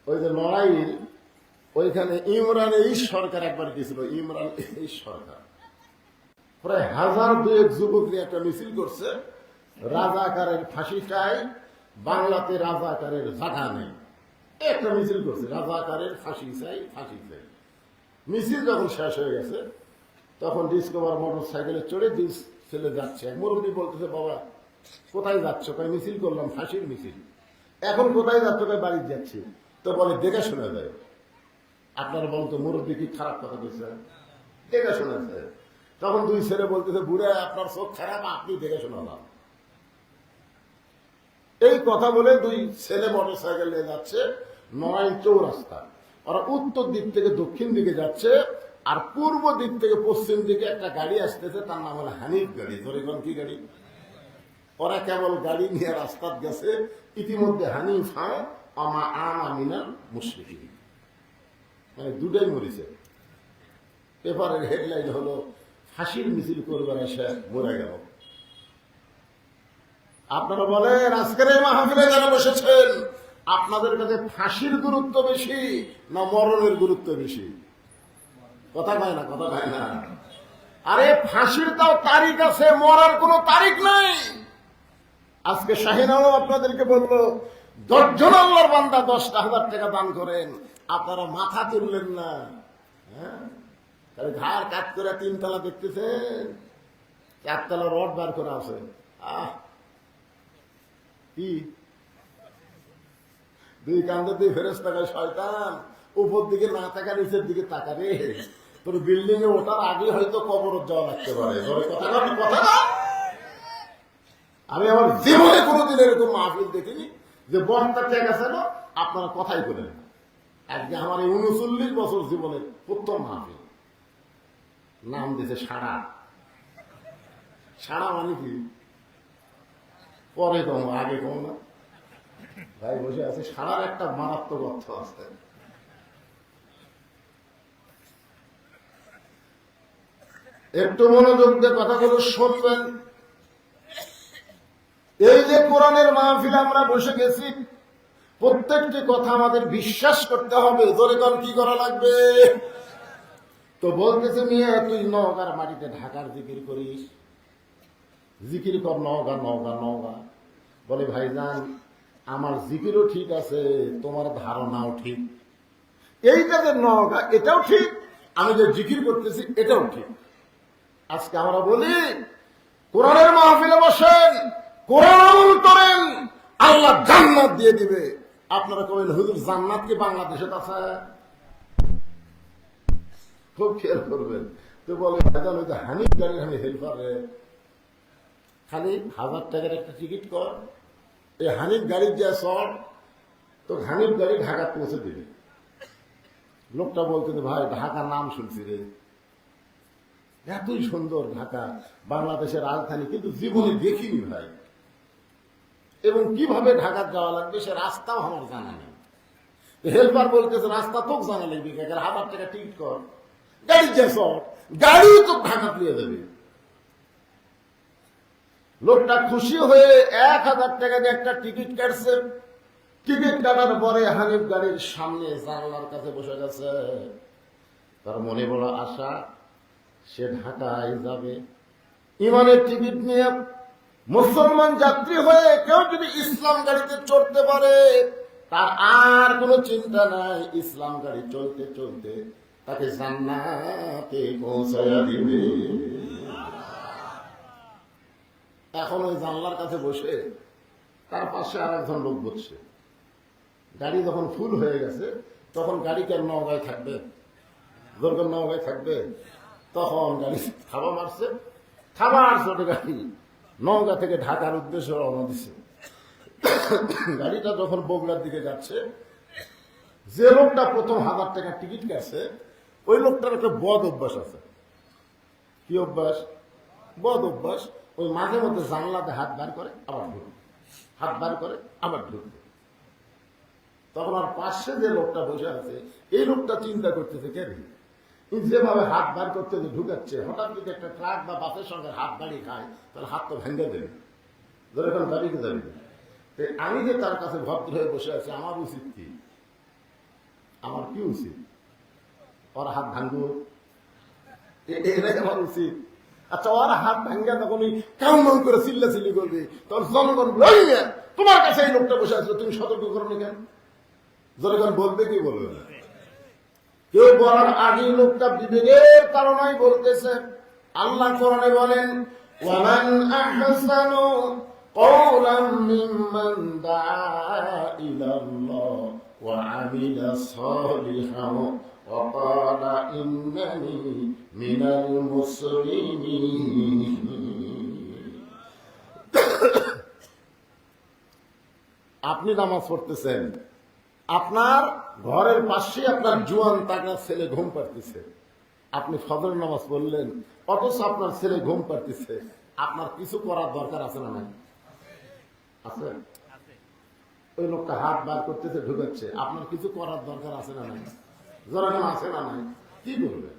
ওই যে নড়াইল, ওইখানে ইমরান এই সরকার একবার গেছিল। ইমরান এই সরকার প্রায় 1000-2 যুবক নিয়ে একটা মিছিল করছে। রাজাকারের ফাঁসি চাই, বাংলাতে রাজাকারের জায়গা নেই, একটা মিছিল করছে, রাজাকারের ফাঁসি চাই, ফাঁসি চাই। মিছিল যখন শেষ হয়ে গেছে তখন ডিসকভার মোটর সাইকেলে চড়ে দুই ছেলে যাচ্ছে। এক মুরব্বী বলতেছে, বাবা কোথায় যাচ্ছ? কয় মিছিল করলাম, ফাঁসির মিছিল। এখন কোথায় যাচ্ছ? কয় বাড়ি যাচ্ছি। তো বলে দেখে শোনা যায়। আপনারা বলতো মুরব্বী কি খারাপ কথা বলছে? দেখে শোনা যায়। তখন দুই ছেলে বলতেছে, বুড়া আপনার চোখ খারাপ, আপনি দেখে শোনালাম। এই কথা বলে দুই ছেলে মোটর সাইকেল নিয়ে যাচ্ছে 9 চৌরাস্তা। ওরা উত্তর দিক থেকে দক্ষিণ দিকে যাচ্ছে, আর পূর্ব দিক থেকে পশ্চিম দিকে একটা গাড়ি আসতেছে, তার নাম হলো হানিফ গাড়ি। ধরে কোন কি গাড়ি? ওরা কেবল গাড়ি নিয়ে রাস্তাত গেছে, ইতিমধ্যে হানিফা আমা আমিনাল মুশরিকিন, মানে দুটাই মরেছে। পেপারের হেডলাইন হলো ফাঁসির মিছিল করবার এসে মরে গেল। আপনারা বলেন আজকের এই মাহফিলে যারা বসেছেন, আপনাদের কাছে ফাঁসির গুরুত্ব বেশি না মরণের গুরুত্ব বেশি? কথা কয় না, কথা কয় না। আরে ফাঁসির তাও তারিখ আছে, মরার কোনো তারিখ নাই। আজকে শাহিন আলম আপনাদেরকে বললো 10 জন আল্লাহর বান্দা 10,000 টাকা দান করেন, আপনারা মাথা তুললেন না। হ্যাঁ, তাহলে ঘাড় কাট করে 3 তলা দেখতেছেন, 4 তলা রড বার করা আছে। কি দুই কান্দে দুই ফেরেশতা কয়, শয়তান উপর দিকে না তাকা, নিচের দিকে তাকা রে। তোর বিল্ডিং এ ওঠার আগে হয়তো কবরত যাওয়া লাগতে পারে। কথা না, আমি আমার জীবনে কোনোদিন এরকম মাহফিল দেখিনি যে বক্তা ঠিক আছে না, আপনারা কথাই বলেন। আজকে আমার এই 39 বছর জীবনের প্রথম মাহফিল। নাম দিয়েছে সাড়া। সাড়া মানে কি? পরে কম, আগে কম না। ভাই বসে আছে, সাড়ার একটা মারাত্মক অর্থ আছে। একটু মনোযোগ দিয়ে কথাগুলো শুনবেন। এই যে কোরআনের মাহফিল আমরা বসে গেছি, প্রত্যেকটি কথা আমাদের বিশ্বাস করতে হবে। ধরে কর কি করা লাগবে? তো বলতেছে, মিয়া তুই নওগাঁর মাটিতে ঢাকার জিকির করিস, জিকির কর নওগাঁ নওগাঁ নওগাঁ। বলে ভাইজান আমার জিকিরও ঠিক আছে, তোমার ধারণাও ঠিক। এইটা যে নওগাঁ এটাও ঠিক, আমি যে জিকির করতেছি এটাও ঠিক। আজকে আমরা বলি কোরআনের মাহফিলে বসেন, কোরআন আমল করেন, আল্লাহ জান্নাত দিয়ে দিবে। আপনারা কবেন হুজুর জান্নাত কি বাংলাদেশে আছে? খুব খেয়াল করবেন। তো বলে ভাইজান ওই যে হানিফ গাড়ির আমি হেল্পার রে, খালি 1000 টাকার একটা টিকিট কর, এই হানিফ গাড়ির যা শর্ট, তো হানিফ গাড়ি ঢাকা পৌঁছে দিবে। লোকটা বলতে ভাই ঢাকার নাম শুনছি রে, এতই সুন্দর ঢাকা, বাংলাদেশের রাজধানী, কিন্তু জীবনে দেখিনি ভাই। এবং কিভাবে ঢাকা যাওয়া লাগবে সে রাস্তাও আমার জানা নেই। হেল্পার বলতেছে রাস্তা তোকে জানা লাগবে, 1000 টাকা টিকিট কর, গাড়ির যে শর্ট, গাড়ি তো ঢাকা দিয়ে দেবে। লোকটা খুশি হয়ে 1000 টাকা দিয়ে একটা টিকিট কাটছে। টিকিট কাটার পরে হানিফ গাড়ির সামনে জানলার কাছে বসে গেছে। তার মনে বড় আশা, সে ঢাকায় যাবে। ইমানের টিকিট নিয়ে মুসলমান যাত্রী হয়ে কেউ যদি ইসলাম গাড়িতে চড়তে পারে, তার আর কোনো চিন্তা নাই। ইসলাম গাড়ি চলতে চলতে তাকে জান্নাতে পৌঁছায়া দিবে। এখন ওই জানলার কাছে বসে তার পাশে আর একজন লোক বসছে। গাড়ি যখন ফুল হয়ে গেছে, তখন গাড়ি কেন নওগাঁয় থাকবে? যখন নওগাঁয় থাকবে, তখন গাড়ি থাবা মারছে, খাবার ছোট গাড়ি নওগাঁ থেকে ঢাকার উদ্দেশ্যে রওনা দিচ্ছে। গাড়িটা যখন বগুড়ার দিকে যাচ্ছে, যে লোকটা প্রথম 1000 টাকার টিকিট কাটছে, ওই লোকটার একটা বদ অভ্যাস আছে। কি অভ্যাস? বদ অভ্যাস। ওই মাঝে মধ্যে জানলাতে হাত বার করে আবার ঢুকবে, হাত বার করে আবার ঢুকবে। তখন আর পাশে যে লোকটা বসে আছে, এই লোকটা চিন্তা করতেছে, কে যেভাবে হাত বার করতে ঢুকাচ্ছে, হঠাৎ যদি একটা ট্রাক বা বাসের সঙ্গে হাত দাঁড়িয়ে খায়, তাহলে হাত তো ভেঙে দেবে, ধরে ফেলে দাঁড়িয়ে যাবে। আমি যে তার কাছে ভদ্র হয়ে বসে আছি, আমার উচিত কি? আমার কি উচিত? ওর হাত ভাঙবো, এটাই আমার উচিত। আচ্ছা, ওর হাত ভাঙ্গা তখন কেমন করে চিল্লাচিল্লি করবে, তখন জনগণ বলবে তোমার কাছে এই লোকটা বসে আসলো, তুমি সতর্ক করো না কেন? জনগণ বলবে কি বলবে না? কেউ বলার আগে লোকটা বিবেকের কারণেই বলতেছে। আল্লাহ কোরআনে বলেন, ওয়ামান আহসানু কওলাম মিম্মান দাআ ইলাল্লাহ ওয়া আমিলা সালিহান ওয়া ক্বালা ইন্নানি মিনাল মুসলিমিন। আপনি নামাজ পড়তেছেন, আপনার ঘরের পাশে আপনার জোয়ান তাগড়া ছেলে ঘুম পাড়তেছে, আপনি ফজর নামাজ পড়লেন, অথচ আপনার ছেলে ঘুম পাড়তেছে, আপনার কিছু করার দরকার আছে না নাই? আছে? ওই লোকটা হাত বার করতেছে, ঢুকাচ্ছে, আপনার কিছু করার দরকার আছে না নাই? জনগণ আছে না নাই? কি করবে?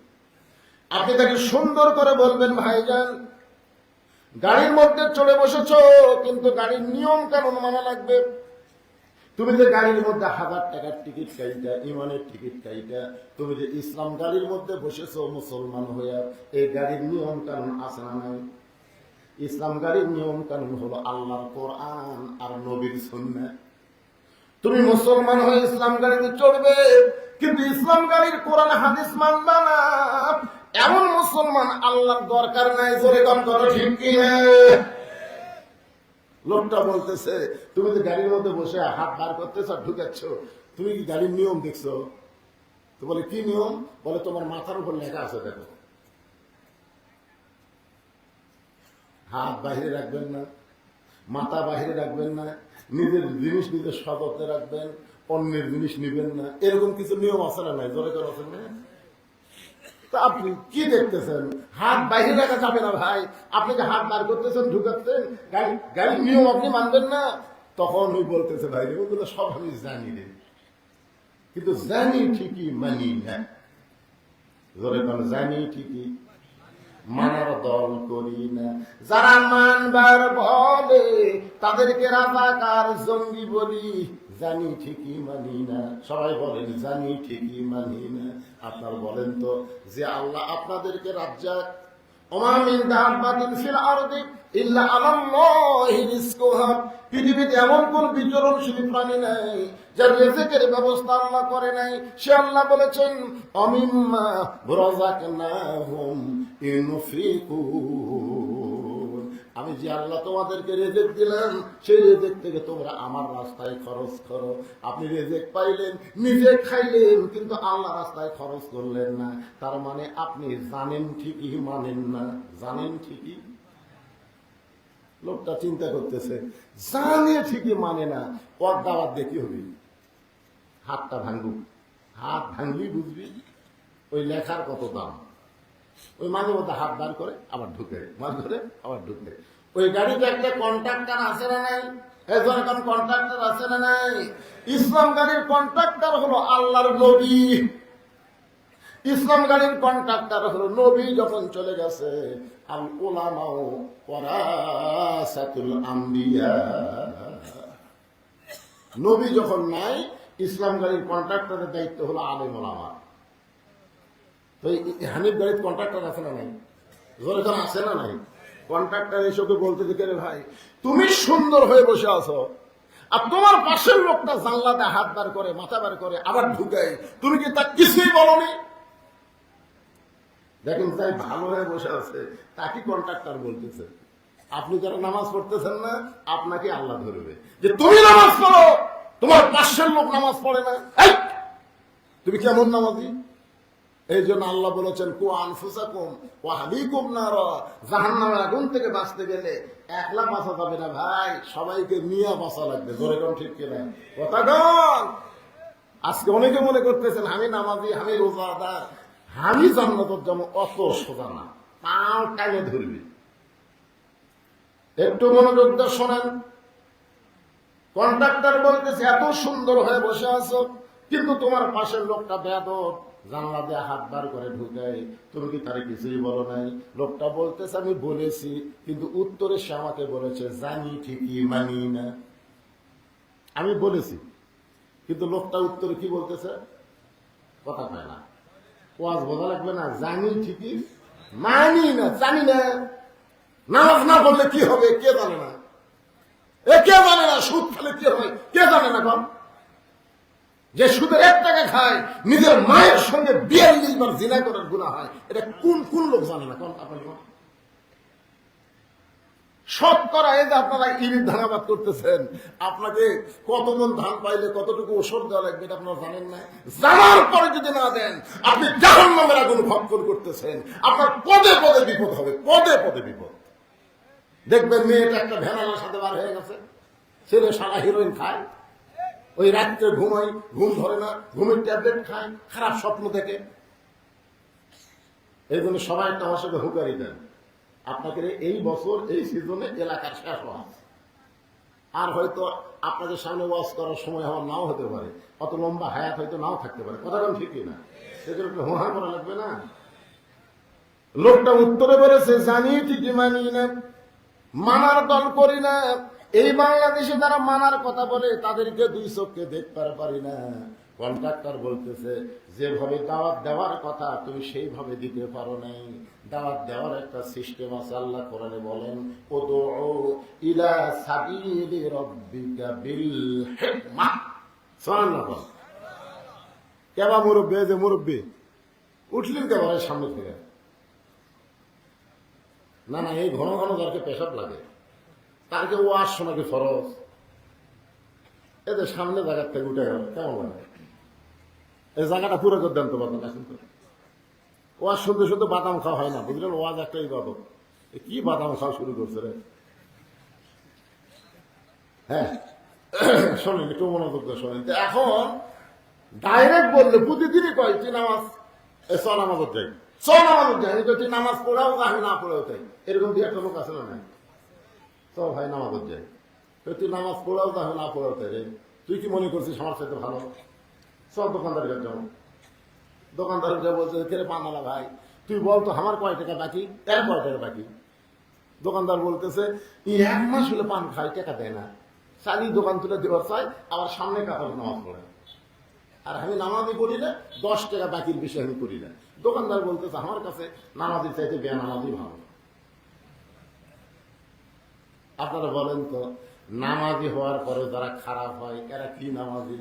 আপনি তাকে সুন্দর করে বলবেন, ভাইজান গাড়ির মধ্যে চড়ে বসেছ, কিন্তু গাড়ির নিয়ম কানুন মানা লাগবে। তুমি যে গাড়ির মধ্যে 1000 টাকার টিকিট কাইটা, ইমানের টিকিট কাইটা, তুমি যে ইসলাম গাড়ির মধ্যে বসেছো মুসলমান হইয়া, এই গাড়ির নিয়ম কানুন আছে না নাই? ইসলাম গাড়ির নিয়ম কানুন হলো আল্লাহর কোরআন আর নবীর সুন্নাহ। তুমি মুসলমান হয়ে ইসলাম গাড়িতে চড়বে, কিন্তু ইসলাম গাড়ির কোরআন হাদিস মানবা না, এমন মুসলমান আল্লাহর দরকার নাই। জোরে কোন কথা ঠিক কি না? লোকটা বলতেছে, তুমি তো গাড়ির মধ্যে বসে হাত বার করতেছ আর ঢুকাচ্ছ, তুমি কি গাড়ির নিয়ম দেখছো? তো বলে কি নিয়ম? বলে তোমার মাথার উপর লেখা আছে, দেখো, হাত বাহিরে রাখবেন না, মাথা বাহিরে রাখবেন না, নিজের জিনিস নিজের সদতে রাখবেন, অন্যের জিনিস নিবেন না, এরকম কিছু নিয়ম আছে না নাই? জোরে করে আছেন না? তা আপনি কি দেখতেছেন? হাত বাইরে রাখা যাবে না ভাই, আপনি যে হাত বার করতেছেন, ঢুকাচ্ছেন, গাড়ির নিয়ম আপনি মানবেন না। তখন ওই বলতেছে, ভাই ওগুলো সব আমি জানি রে, কিন্তু জানি ঠিকই মানি না। জোরে কোন জানি ঠিকই মানার দল করি না। যারা মানবার বলে তাদেরকে রাজাকার জঙ্গি বলি, জানি ঠিকই মানি না। সবাই বলেন জানি ঠিকই মানি না। আপনার বলেন তো যে আল্লাহ আপনাদেরকে রাজ্জাক, ওমা মিন দাব্বাতিন ফিল আরদি ইল্লা আলাল্লাহি রিজকুহা, পৃথিবীতে এমন কোন বিচরণশীল প্রাণী নাই যার রিজিকের ব্যবস্থা আল্লাহ করে নাই। সে আল্লাহ বলেছেন, অমিম্মা রাযাকনাহুম ইউনফিকুন, আমি যে আল্লাহ তোমাদেরকে রিজিক দিলাম, সেই রিজিক থেকে তোমরা আমার রাস্তায় খরচ করো। আপনি রিজিক পাইলেন, নিজে খাইলেন, কিন্তু আল্লাহ রাস্তায় খরচ করলেন না। তার মানে আপনি জানেন ঠিকই মানেন না। জানেন ঠিকই, লোকটা চিন্তা করতেছে, জানে ঠিকই মানে না, ওর দাওয়াত দেখি হবি, হাতটা ভাঙবু, হাত ভাঙলি বুঝবি ওই লেখার কত দাম। ওই মাঝে মধ্যে হাত বার করে আবার ঢুকে, মাঝ ধরে আবার ঢুকে। ওই গাড়িতে একটা কন্ট্রাক্টর আছে না নাই? এখন কন্ট্রাক্টর আছে না নাই? ইসলাম গাড়ির কন্ট্রাক্টর হলো আল্লাহর নবী। ইসলাম গাড়ির কন্ট্রাক্টর হলো নবী। যখন চলে গেছে, আল উলামাউ ওয়ারাসাতুল আম্বিয়া, নবী যখন নাই, ইসলাম গাড়ির কন্ট্রাক্টরের দায়িত্ব হলো আলেম ওলামা। তো হানিফ গাড়ির কন্ট্রাক্টর আছে না নাই? জোরে করে আছে না নাই? কন্ট্রাক্টর এসবে বলতে দেখে, রে ভাই তুমি সুন্দর হয়ে বসে আছো, আর তোমার পাশের লোকটা জানলাতে হাত বার করে, মাথা বার করে, আবার ঢুকায়, তুমি কি তা কিছুই বলনি? দেখেন, তাই ভালো হয়ে বসে আছে, তাকে কন্ট্রাক্টর বলতেছে। আপনি যারা নামাজ পড়তেছেন না, আপনাকে আল্লাহ ধরবে যে তুমি নামাজ পড়ো, তোমার পাশের লোক নামাজ পড়ে না, তুমি কেমন নামাজি? এই জন্য আল্লাহ বলেছেন, কু আনফুসাকুম ওয়া আহলিকুম নার, জাহান্নামের আগুন থেকে বাঁচতে গেলে একলা বাঁচা যাবে না ভাই, সবাইকে নিয়ে বাঁচা লাগবে। জোরে কোন ঠিক কিনা? কথা কোন? আজকে অনেকে মনে করতেছেন আমি নামাজি, আমি রোজাদার, আমি জান্নাতের জন্য, অত সোজা না, পাও টাইমে ধরবি। একটু মনোযোগ দিয়ে শোনেন। কন্ট্রাক্টর বলতেছে, এত সুন্দর হয়ে বসে আছো, কিন্তু তোমার পাশের লোকটা বেয়াদব, জানলা দিয়ে হাত বার করে ঢুকায়, তুমি কি তারে কিছুই বলো নাই? লোকটা বলতেছে, আমি বলেছি, কিন্তু উত্তরে সে আমাকে বলেছে, জানি ঠিকই মানি না। আমি বলেছি, কিন্তু লোকটা উত্তরে কি বলতেছে? কথা পায় না। ওয়াজ বোঝা লাগবে না, জানি ঠিকই মানি না, জানি না। নামাজ না পড়লে কি হবে কে জানে না, কে জানে না। সুদ খেলে কি হয় কে জানে না। কম যে সুদের 1 টাকা খায়, নিজের মায়ের সঙ্গে 42 বার জিনা করার গুনাহ হয়, এটা কোন কোন লোক জানে না? কোন আপনার শতকরা এই যে আপনারা ইরির ধানাবাদ করতেছেন, আপনাকে কত মন ধান পাইলে কতটুকু ওষুধ দেওয়া লাগবে এটা আপনারা জানেন না। জানার পরে যদি না দেন, আপনি জাহান্নামের আগুন ভক্ষণ করতেছেন। আপনার পদে পদে বিপদ হবে, পদে পদে বিপদ। দেখবেন মেয়েটা একটা ভ্যানালার সাথে বার হয়ে গেছে, ছেলে সারা হিরোইন খায়, ওই রাত্রে ঘুমাই, ঘুম ধরে না, ঘুমের ট্যাবলেট খায়, খারাপ স্বপ্ন থেকে। এই জন্য সবাই একটা আমার সাথে হুঁকারি দেন, আপনাকে এই বছর এই সিজনে এলাকার শেষ হওয়া, আর হয়তো আপনাদের সামনে ওয়াজ করার সময় আমার নাও হতে পারে, অত লম্বা হায়াত হয়তো নাও থাকতে পারে। কথা কারণ ঠিকই না, সেজন্য একটু হুঁহা করা লাগবে না। লোকটা উত্তরে বলেছে, জানি ঠিকই মানি না, মানার দল করি না। এই বাংলাদেশে যারা মানার কথা বলে তাদেরকে 2 চোখে দেখতে পারি না। কন্ট্রাক্টর বলতেছে, যেভাবে দাওয়াত দেওয়ার কথা তুমি সেইভাবে দিতে পারো নাই। দাওয়াত দেওয়ার একটা সিস্টেম আছে, আল্লাহ কোরআনে বলেন, উদউ ইলা সাবিলি রাব্বিকা বিল হিকমাহ। সুবহানাল্লাহ। কেবা মুরব্বি, যে মুরব্বি উঠলেন কেবারে সামনে থেকে, না না, এই ঘন ঘন যাকে পেশাব লাগে তারকে ওয়াজ শোনা কি ফরজ? এদের সামনে জায়গার থেকে উঠে গেল, কেমন লাগে? এই জায়গাটা পুরো করে দেন তো বাদাম। এখন তো ওয়াজ শুনতে শুনতে বাদাম খাওয়া হয় না, বুঝলেন? ওয়াজ একটা ইবাদত। কি বাদাম খাওয়া শুরু করছে রে? হ্যাঁ, শোনেন, একটু মনোযোগ দিয়ে শোনেন। এখন ডাইরেক্ট বললে প্রতিদিনই কয় তুই নামাজ, নামাজত যাই, নামাজত যাই, তুই নামাজ পড়াও আমি না পড়েও তাই। এরকম 2-1 লোক আছে না নাই? ভাই নামাজত যাই, তুই নামাজ পড়াও আমি না পড়াও তাই রে। তুই কি মনে করছিস আমার সাথে ভালো? সব দোকানদারের কাছে যাবো, দোকানদারের কাছে বলছে, কে বানালা ভাই তুই বল তো আমার কয় টাকা বাকি, এর কয় টাকা বাকি? দোকানদার বলতেছে, 1 মাস হলে পান খায়, টাকা দেয় না, চালি দোকান তুলে দেওয়ার চাই, আবার সামনে কাতার নামাজ পড়ে, আর আমি নামাজই করি না, 10 টাকা বাকির বিষয় আমি করি না। দোকানদার বলতেছে, আমার কাছে নামাজি চাইতে বেনামাজি ভালো। আপনারা বলেন তো, নামাজি হওয়ার পরে যারা খারাপ হয় এরা কি নামাজি?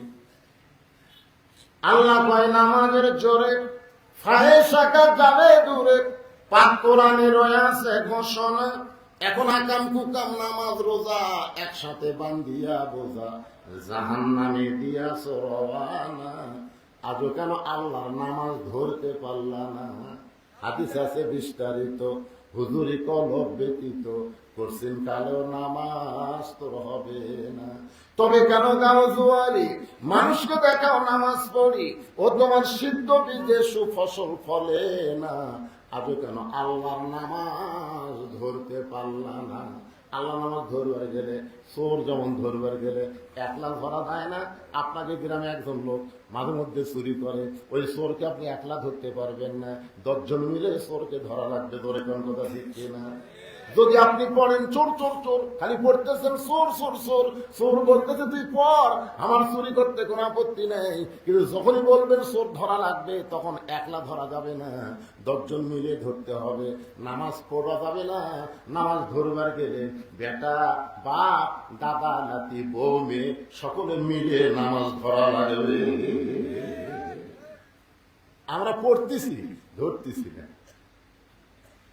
আল্লাহ কয়, নামাজের জোরে ফাহেশা যাবে দূরে, পাক কোরআনে রয়েছে ঘোষণা। এখন আকাম কুকাম নামাজ রোজা একসাথে বান্ধিয়া বোঝা, জাহান্নামে দিয়াছ রওয়ানা। আজও কেন আল্লাহর নামাজ ধরতে পারলা না? হাদিস আছে বিস্তারিত, হুজুরি কলব ব্যতীত করছেন কালেও নামাজ তোর হবে না। তবে কেন গাও জুয়ারি, মানুষকে দেখাও নামাজ পড়ি, ও তোমার সিদ্ধ বীজে সুফসল ফলে না। আজও কেন আল্লাহর নামাজ ধরতে পারলা না? আল্লাহ নামাজ ধরবার গেলে, চোর যেমন ধরবার গেলে একলা ধরা যায় না। আপনাকে গ্রামে একজন লোক মাঝে মধ্যে চুরি করে, ওই চোরকে আপনি একলা ধরতে পারবেন না, 10 জন মিলে চোরকে ধরা লাগবে। ধরে কোন কথা শিখছে না? যদি আপনি পড়েন চোর চোর চোর, খালি পড়তেছেন চোর চোর চোর, চোর বলতেছে তুই পড়, আমার চুরি করতে কোনো আপত্তি নেই, কিন্তু যখনই বলবেন চোর ধরা লাগবে, তখন একলা ধরা যাবে না, 10 জন মিলে ধরতে হবে। নামাজ পড়া যাবে না, নামাজ ধরবার গেলে বেটা বাপ দাদা নাতি বউ মেয়ে সকলে মিলে নামাজ ধরা লাগবে। আমরা পড়তেছি, ধরতেছি না।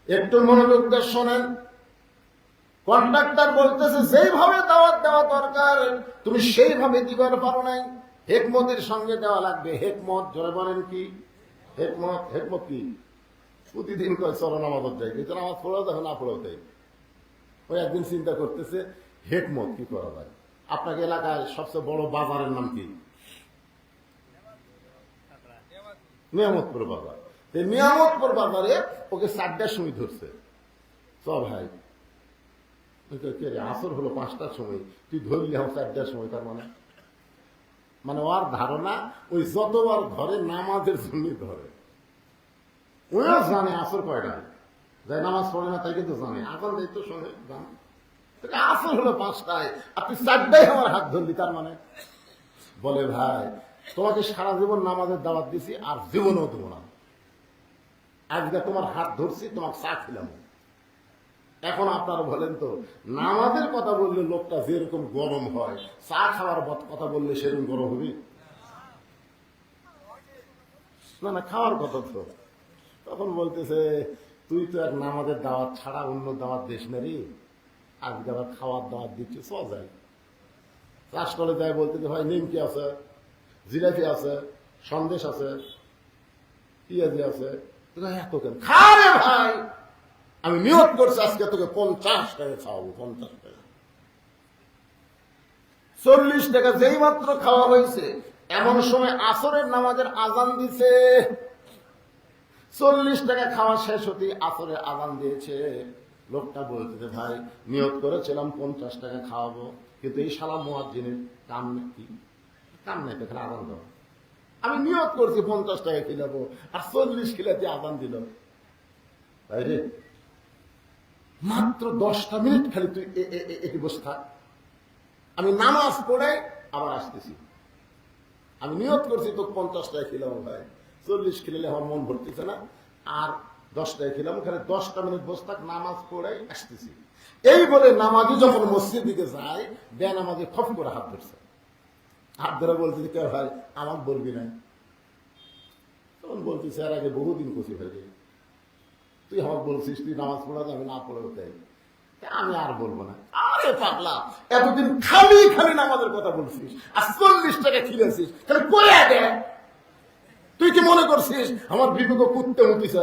একটু মনোযোগ দিয়ে শোনেন। কন্ট্রাক্টর বলতেছে, যেইভাবে দাওয়াত দেওয়া দরকার তুমি সেইভাবে দিবার পারো নাই, হেকমতের সঙ্গে দেওয়া লাগবে। হেকমত জোরে বলেন কি? হেকমত, হেকমত কি? প্রতিদিন কয় চলো নামাজ যাই, কিন্তু নামাজ পড়াও দেখো না পড়াও তাই। ওই একদিন চিন্তা করতেছে, হেকমত কি করা যায়? আপনাকে এলাকায় সবচেয়ে বড় বাজারের নাম কি? নিয়ামতপুর বাজার। নিয়ামতপুর বাজারে ওকে 4টার সময় ধরছে। সব ভাই আসর হলো 5টার সময়, তুই ধরলি আমার 4টার সময়। তার মানে ওর ধারণা ওই যতবার ধরে নামাজের জন্য ধরে। ওও জানে আসর কয়টায়, যাই নামাজ পড়ে না তাই কিন্তু জানে আসর দায়িত্ব সঙ্গে জানে। আসর হলো 5টায়, আপনি 4টায় আমার হাত ধরলি, তার মানে বলে ভাই তোমাকে সারা জীবন নামাজের দাওয়াত দিছি, আর জীবনেও দেবো না। আজকে তোমার হাত ধরছি, তোমার চা খেলাম। এখন আপনারা বলেন তো, নামাজের কথা বললে লোকটা যেরকম গরম হয়, চা খাওয়ার কথা বললে সেরকম গরম হবে না? না, খাওয়ার কথা তো। তখন বলতেছে, তুই তো এক নামাজের দাওয়াত ছাড়া অন্য দাওয়াত দিস না রে, আজকে আবার খাওয়ার দাওয়াত দিচ্ছি, চ যায়। রাষ্ট্রে যায় বলতে যে ভাই নিমকি আছে, জিলাপি আছে, সন্দেশ আছে, পিঁয়াজি আছে। এত কেন খা রে ভাই, আমি নিয়ত করছি আজকে তোকে 50 টাকা খাওয়াবো, 50 টাকা। 40 টাকা যেই মাত্র খাওয়া হয়েছে, এমন সময় আসরের নামাজের আজান দিছে। 40 টাকা খাওয়া শেষ হতে আসরের আজান দিয়েছে। লোকটা বলতেছে, ভাই নিয়ত করেছিলাম 50 টাকা খাওয়াবো, কিন্তু এই শালা মুয়াজ্জিনের কাম কি, কাম নাই তো, এখানে আজান দাও। আমি নিয়ত করছি 50 টাকা খিলাবো, আর 40 খিলাতে আজান দিল। ভাই রে, মাত্র 10টা মিনিট খালি তুই এটি বসে থাক, আমি নামাজ পড়ে আবার আসতেছি। আমি নিয়ত করছি তো 50 টাকা খিলাবো, ভাই 40 খিলালে আমার মন ভরতেছে না, আর 10 টাকা খিলাম, খালি 10টা মিনিট বসে থাক, নামাজ পড়ে আসতেছি। এই বলে নামাজি যখন মসজিদ দিকে যায়, বেনামাজি খপ করে হাত ধরছে। হাত ধরে বলতেছে, কে ভাই আমার বলবি না? তখন বলতেছে, এর আগে বহুদিন কষি ভাই, তুই আমার বলছিস তুই নামাজ পড়া আমি না পড়ে তাই আমি আর বলবো না। আরে পাগলা, এতদিন খালি খালি নামাজের কথা বলছিস, আর 40 টাকা খিলেছিস, তাহলে করে দে। তুই কি মনে করছিস আমার বিবেক কুত্তে উঠিস?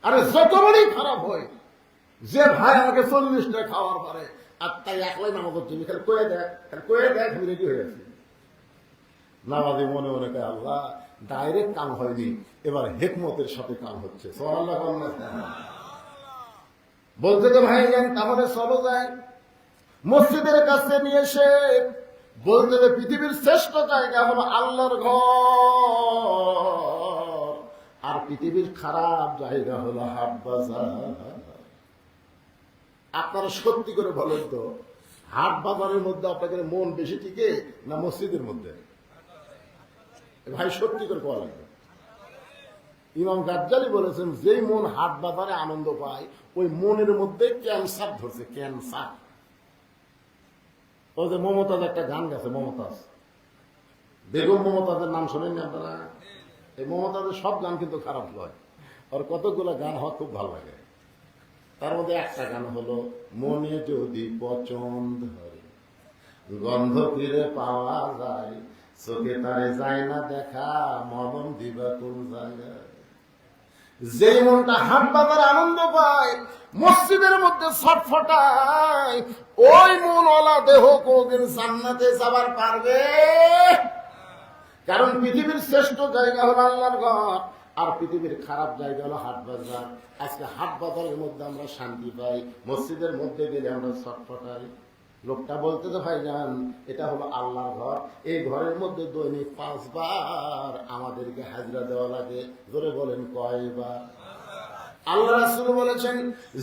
আরে যতবারই খারাপ হয়, যে ভাই আমাকে 40 টাকা খাওয়ার পরে আর তাই একলাই নামাজ হচ্ছে, খালি করে দেখ, খালি করে দেখ, আমি রেডি হয়ে গেছি। নামাজি মনে মনে কয়, আল্লাহ ডাইরেক্ট কাম হয়নি, এবার হেকমতের সাথে কাম হচ্ছে। বলতে তো ভাই যান, তাহলে চলো যায় মসজিদের কাছে নিয়ে এসে বলতে যে পৃথিবীর শ্রেষ্ঠ জায়গা হলো আল্লাহর ঘর, আর পৃথিবীর খারাপ জায়গা হলো হাট বাজার। আপনারা সত্যি করে বলেন তো, হাট বাজারের মধ্যে আপনাদের মন বেশি টিকে না মসজিদের মধ্যে? ভাই সত্যি করে বলা লাগবে। ইমাম গাজ্জালি বলেছেন, যেই মন হাট বাজারে আনন্দ পায়, ওই মনের মধ্যে ক্যান্সার ধরছে, ক্যান্সার। ওই যে মমতাজ একটা গান গেছে, মমতাজ, বেগম মমতাজের নাম শোনেননি আপনারা? এই মমতাজের সব গান কিন্তু খারাপ নয়, আর কতগুলো গান হওয়া খুব ভালো লাগে। তার মধ্যে একটা গান হলো, মনে যদি পছন্দ হয় গন্ধ ফিরে পাওয়া যায়, চোখে তারে যায় না দেখা, মরম দিবা কোন জায়গায়। যে মনটা হাট বাজার আনন্দ পায়, মসজিদের মধ্যে ছটফটায়, ওই মনওয়ালা দেহ কোনদিন জান্নাতে যাবার পারবে? কারণ পৃথিবীর শ্রেষ্ঠ জায়গা হলো আল্লাহর ঘর, আর পৃথিবীর খারাপ জায়গা হলো হাট বাজার। আজকে হাট বাজারের মধ্যে আমরা শান্তি পাই, মসজিদের মধ্যে গেলে আমরা ছটফটাই। লোকটা বলতে তো ভাই যান, এটা হলো আল্লাহর ঘর, এই ঘরের মধ্যে দৈনিক 5 বার আমাদেরকে হাজরা দেওয়া লাগে। জোরে বলেন কয়বার? আল্লাহ রাসূল বলেছেন,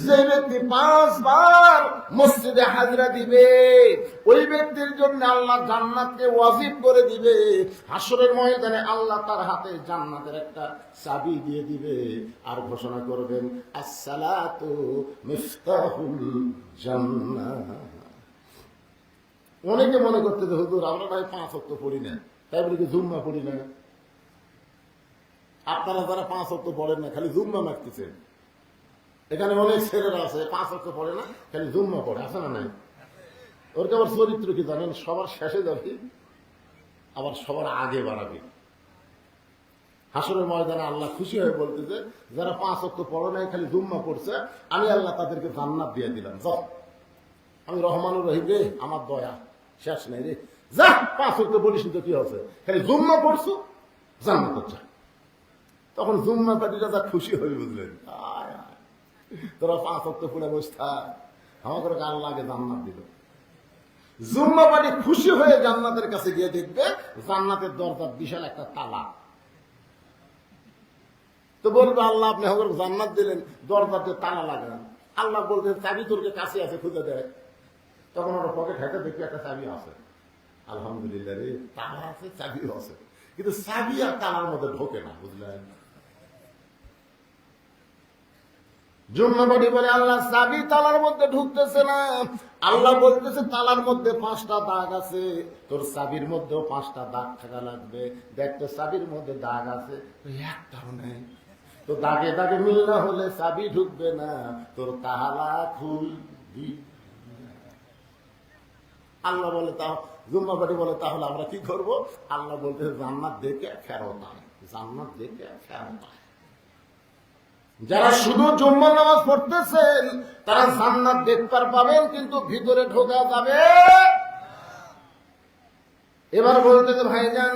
যে ব্যক্তি 5 বার মসজিদে হাজরা দিবে, ওই ব্যক্তির জন্য আল্লাহ জান্নাতকে ওয়াজিব করে দিবে। হাসরের ময়দানে আল্লাহ তার হাতে জান্নাতের একটা চাবি দিয়ে দিবে, আর ঘোষণা করবেন, আসসালাতু মিফতাহুল জান্নাহ। অনেকে মনে করতে যে হুজুর আমরা ভাই 5 ওয়াক্ত পড়ি না, তাই বলে কি জুম্মা পড়ি না? আপনারা যারা 5 ওয়াক্ত পড়েন না, খালি জুম্মা মারতেছেন। এখানে অনেক ছেলেরা আছে 5 ওয়াক্ত পড়ে না, খালি জুম্মা পড়ে, আছে না নাই? ওর আবার চরিত্র কি জানেন? সবার শেষে যাবে, আবার সবার আগে বাড়াবে। হাসরের ময়দানে আল্লাহ খুশি হয়ে বলতেছে, যারা 5 ওয়াক্ত পড়ে নাই, খালি জুম্মা পড়ছে, আমি আল্লাহ তাদেরকে জান্নাত দিয়ে দিলাম। যাও, আমি রহমানুর রহিম রে, আমার দয়া শেষ নাই রে, যা 5 ওয়াক্ত বলিস তো কি হচ্ছে, খালি জুম্মা পড়ছো, জান্নাত হচ্ছে। তখন জুম্মা পাটিরা যা খুশি হয়ে, বুঝলেন, তোরা 5 ওয়াক্ত পড়ে বসে থাক, আমাদের আল্লাহ আগে জান্নাত দিল। জুম্মা পাটি খুশি হয়ে জান্নাতের কাছে গিয়ে দেখবে জান্নাতের দরজার বিশাল একটা তালা। তো বলবে, আল্লাহ আপনি আমাকে জান্নাত দিলেন, দরজাতে তালা লাগান। আল্লাহ বলতে, চাবি তোর কাছে আছে, খুঁজে দেয়। তখন ওরা পকেট হাতে দেখবে একটা চাবি আছে, আলহামদুলিল্লাহ রে, তালা আছে, চাবিও আছে, কিন্তু চাবি আর তালার মধ্যে ঢোকে না, বুঝলেন? জুম্মাবাড়ি বলে আল্লাহ চাবি তালার মধ্যে ঢুকতেছে না। আল্লাহ বলতেছে তালার মধ্যে 5টা দাগ আছে, তোর চাবির মধ্যেও 5টা দাগ থাকা লাগবে। দেখ তো চাবির মধ্যে দাগ আছে, একটাও নেই। তো দাগে দাগে মিল না হলে চাবি ঢুকবে না, তোর তালা খুলবি। আল্লাহ বলে তা জুম্মাবাড়ি বলে তাহলে আমরা কি করব? আল্লাহ বলতেছে জান্নাত দেখে ফেরত আয়, জান্নাত দেখে ফেরত আয়। যারা শুধু জুম্মা নামাজ পড়তেছেন তারা জান্নাত দেখতে পাবেন, কিন্তু ভিতরে ঢোকা যাবে। এবার বলতেছে ভাইজান,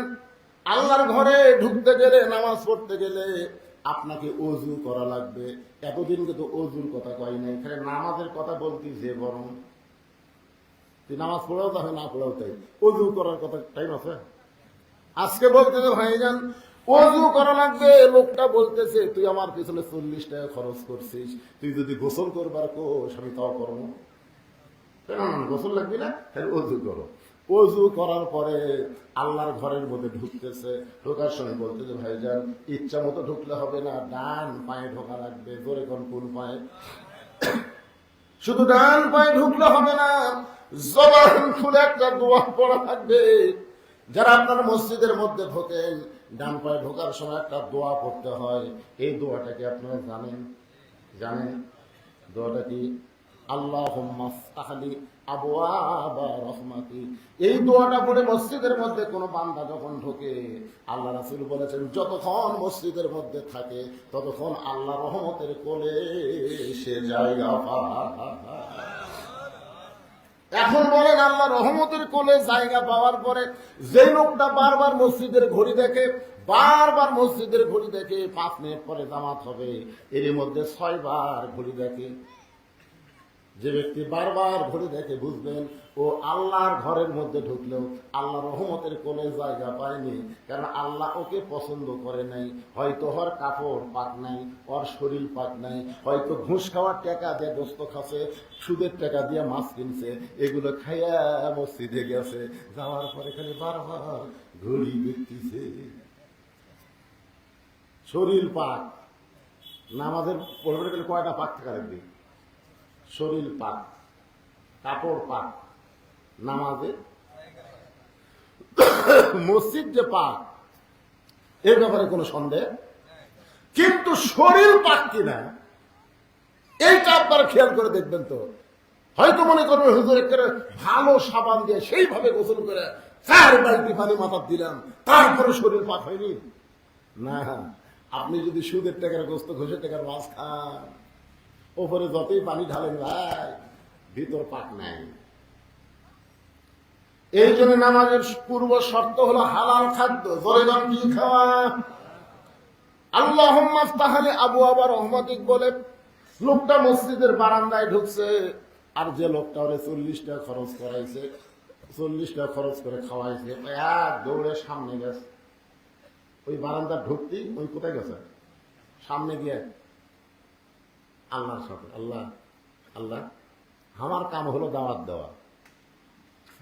আল্লাহর ঘরে ঢুকতে গেলে, নামাজ পড়তে গেলে আপনাকে ওযু করা লাগবে। এতদিন কিন্তু ওযুর কথা কই নাই, এখানে নামাজের কথা বলতেছে। বরং তুই নামাজ পড়াও তাই, না পড়াও তাই, ওযু করার কথা টাইম আছে। আজকে বলতেছে ভাইজান ওযু করা লাগবে। লোকটা বলতেছে তুই আমার পিছনে 40 টাকা খরচ করছিস, তুই যদি গোসল করবার কোস আমি তাও করবো। গোসল লাগবে না, ওযু করো। ওযু করার পরে আল্লাহর ঘরের মধ্যে ঢুকতেছে। ঢোকার সময় বলতেছে ভাইজান ইচ্ছা মতো ঢুকলে হবে না, ডান পায়ে ঢোকা লাগবে। জোরে কোন পায়ে? শুধু ডান পায়ে ঢুকলে হবে না, জবান খুলে একটা দোয়া পড়া লাগবে। যারা আপনার মসজিদের মধ্যে ঢোকেন, ডান পায়ে ঢোকার সময় একটা দোয়া পড়তে হয়। এই দোয়াটাকে আপনারা জানেন? জানেন দোয়াটা কি? আল্লাহুম্মা ফতাহলি আবওয়াবা রাহমাতি। এই দোয়াটা পড়ে মসজিদের মধ্যে কোনো বান্দা যখন ঢোকে, আল্লাহ রাসূল বলেছেন যতক্ষণ মসজিদের মধ্যে থাকে ততক্ষণ আল্লাহ রহমতের কোলে সে জায়গা পায়। এখন বলেন আল্লাহ রহমতের কোলে জায়গা পাওয়ার পরে যে লোকটা বারবার মসজিদের ঘড়ি দেখে, বারবার মসজিদের ঘড়ি দেখে 5 মিনিট পরে জামাত হবে, এর মধ্যে 6 বার ঘড়ি দেখে, যে ব্যক্তি বারবার ঘড়ি দেখে বুঝবেন ও আল্লাহর ঘরের মধ্যে ঢুকলেও আল্লাহ রহমতের কোলে জায়গা পায়নি। কারণ আল্লাহ ওকে পছন্দ করে নাই। হয়তো ওর কাপড় পাক নাই, ওর শরীর পাক নাই, হয়তো ঘুষ খাওয়ার টাকা দিয়ে দোস্ত খাচ্ছে, সুদের টাকা দিয়ে মাছ কিনছে, এগুলো খাইয়া মসজিদে গেছে, যাওয়ার পরে খালি বারবার ঘড়ি দেখতেছে। শরীর পাক, নামাজের পড়বে গেলে কয়টা পাক থাকা রাখবে? শরীর পাক, কাপড় পাক, নামাজে মসজিদ যে পাক, এর ব্যাপারে কোনো সন্দেহ। কিন্তু শরীর পাক কিনা এইটা আপনারা খেয়াল করে দেখবেন। তো হয়তো মনে করবে হুজুর করে ভালো সাবান দিয়ে সেইভাবে গোসল করে 4 বালতি পানি মাথা দিলাম, তারপরে শরীর পাক হয়নি। না, আপনি যদি সুদের টাকার গোস্ত, ঘুষের টাকার মাছ খান, ওপরে যতই পানি ঢালেন ভাই, ভিতর পাক নাই। এই জন্য নামাজের পূর্ব শর্ত হলো হালাল খাদ্য। জোরে বলেন কি খাওয়া? আল্লাহুম্মা ফতাহলি আবওয়াবা রাহমাতিক বলে লোকটা মসজিদের বারান্দায় ঢুকছে, আর যে লোকটা ওরে 40 টাকা খরচ করাইছে, 40 টাকা খরচ করে খাওয়াইছে, এক দৌড়ে সামনে গেছে। ওই বারান্দা ঢুকতেই ওই কোথায় গেছে? সামনে গিয়ে আল্লাহর সাথে, আল্লাহ আল্লাহ আমার কাম হলো দাওয়াত দেওয়া,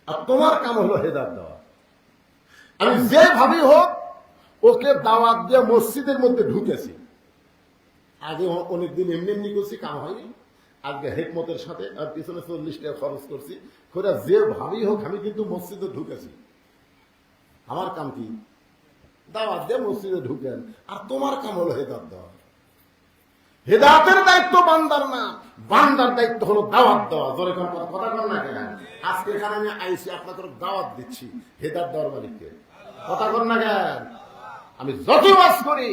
আর তোমার কাম হলো হেদায়েত দেওয়া। আমি যেভাবেই হোক ওকে দাওয়াত দিয়ে মসজিদের মধ্যে ঢুকেছি। আগে অনেকদিন এমনি এমনি করছি, কাম হয়নি। আজকে হেকমতের সাথে আর পিছনে 40 টাকা খরচ করছি, খোঁজা যেভাবেই হোক আমি কিন্তু মসজিদে ঢুকেছি। আমার কাম কি? দাওয়াত দিয়ে মসজিদে ঢুকেন, আর তোমার কাম হলো হেদায়েত দেওয়া। হেদায়েতের দায়িত্ব বান্দার না, বান্দার দায়িত্ব হলো দাওয়াত দেওয়া। জোরে কথা বল না কেন? আজকে এখানে আমি আইসি আপনাদের দাওয়াত দিচ্ছি, হেদায়েত দেওয়ার মালিককে। কথা বল না কেন? আমি যত ওয়াজ করি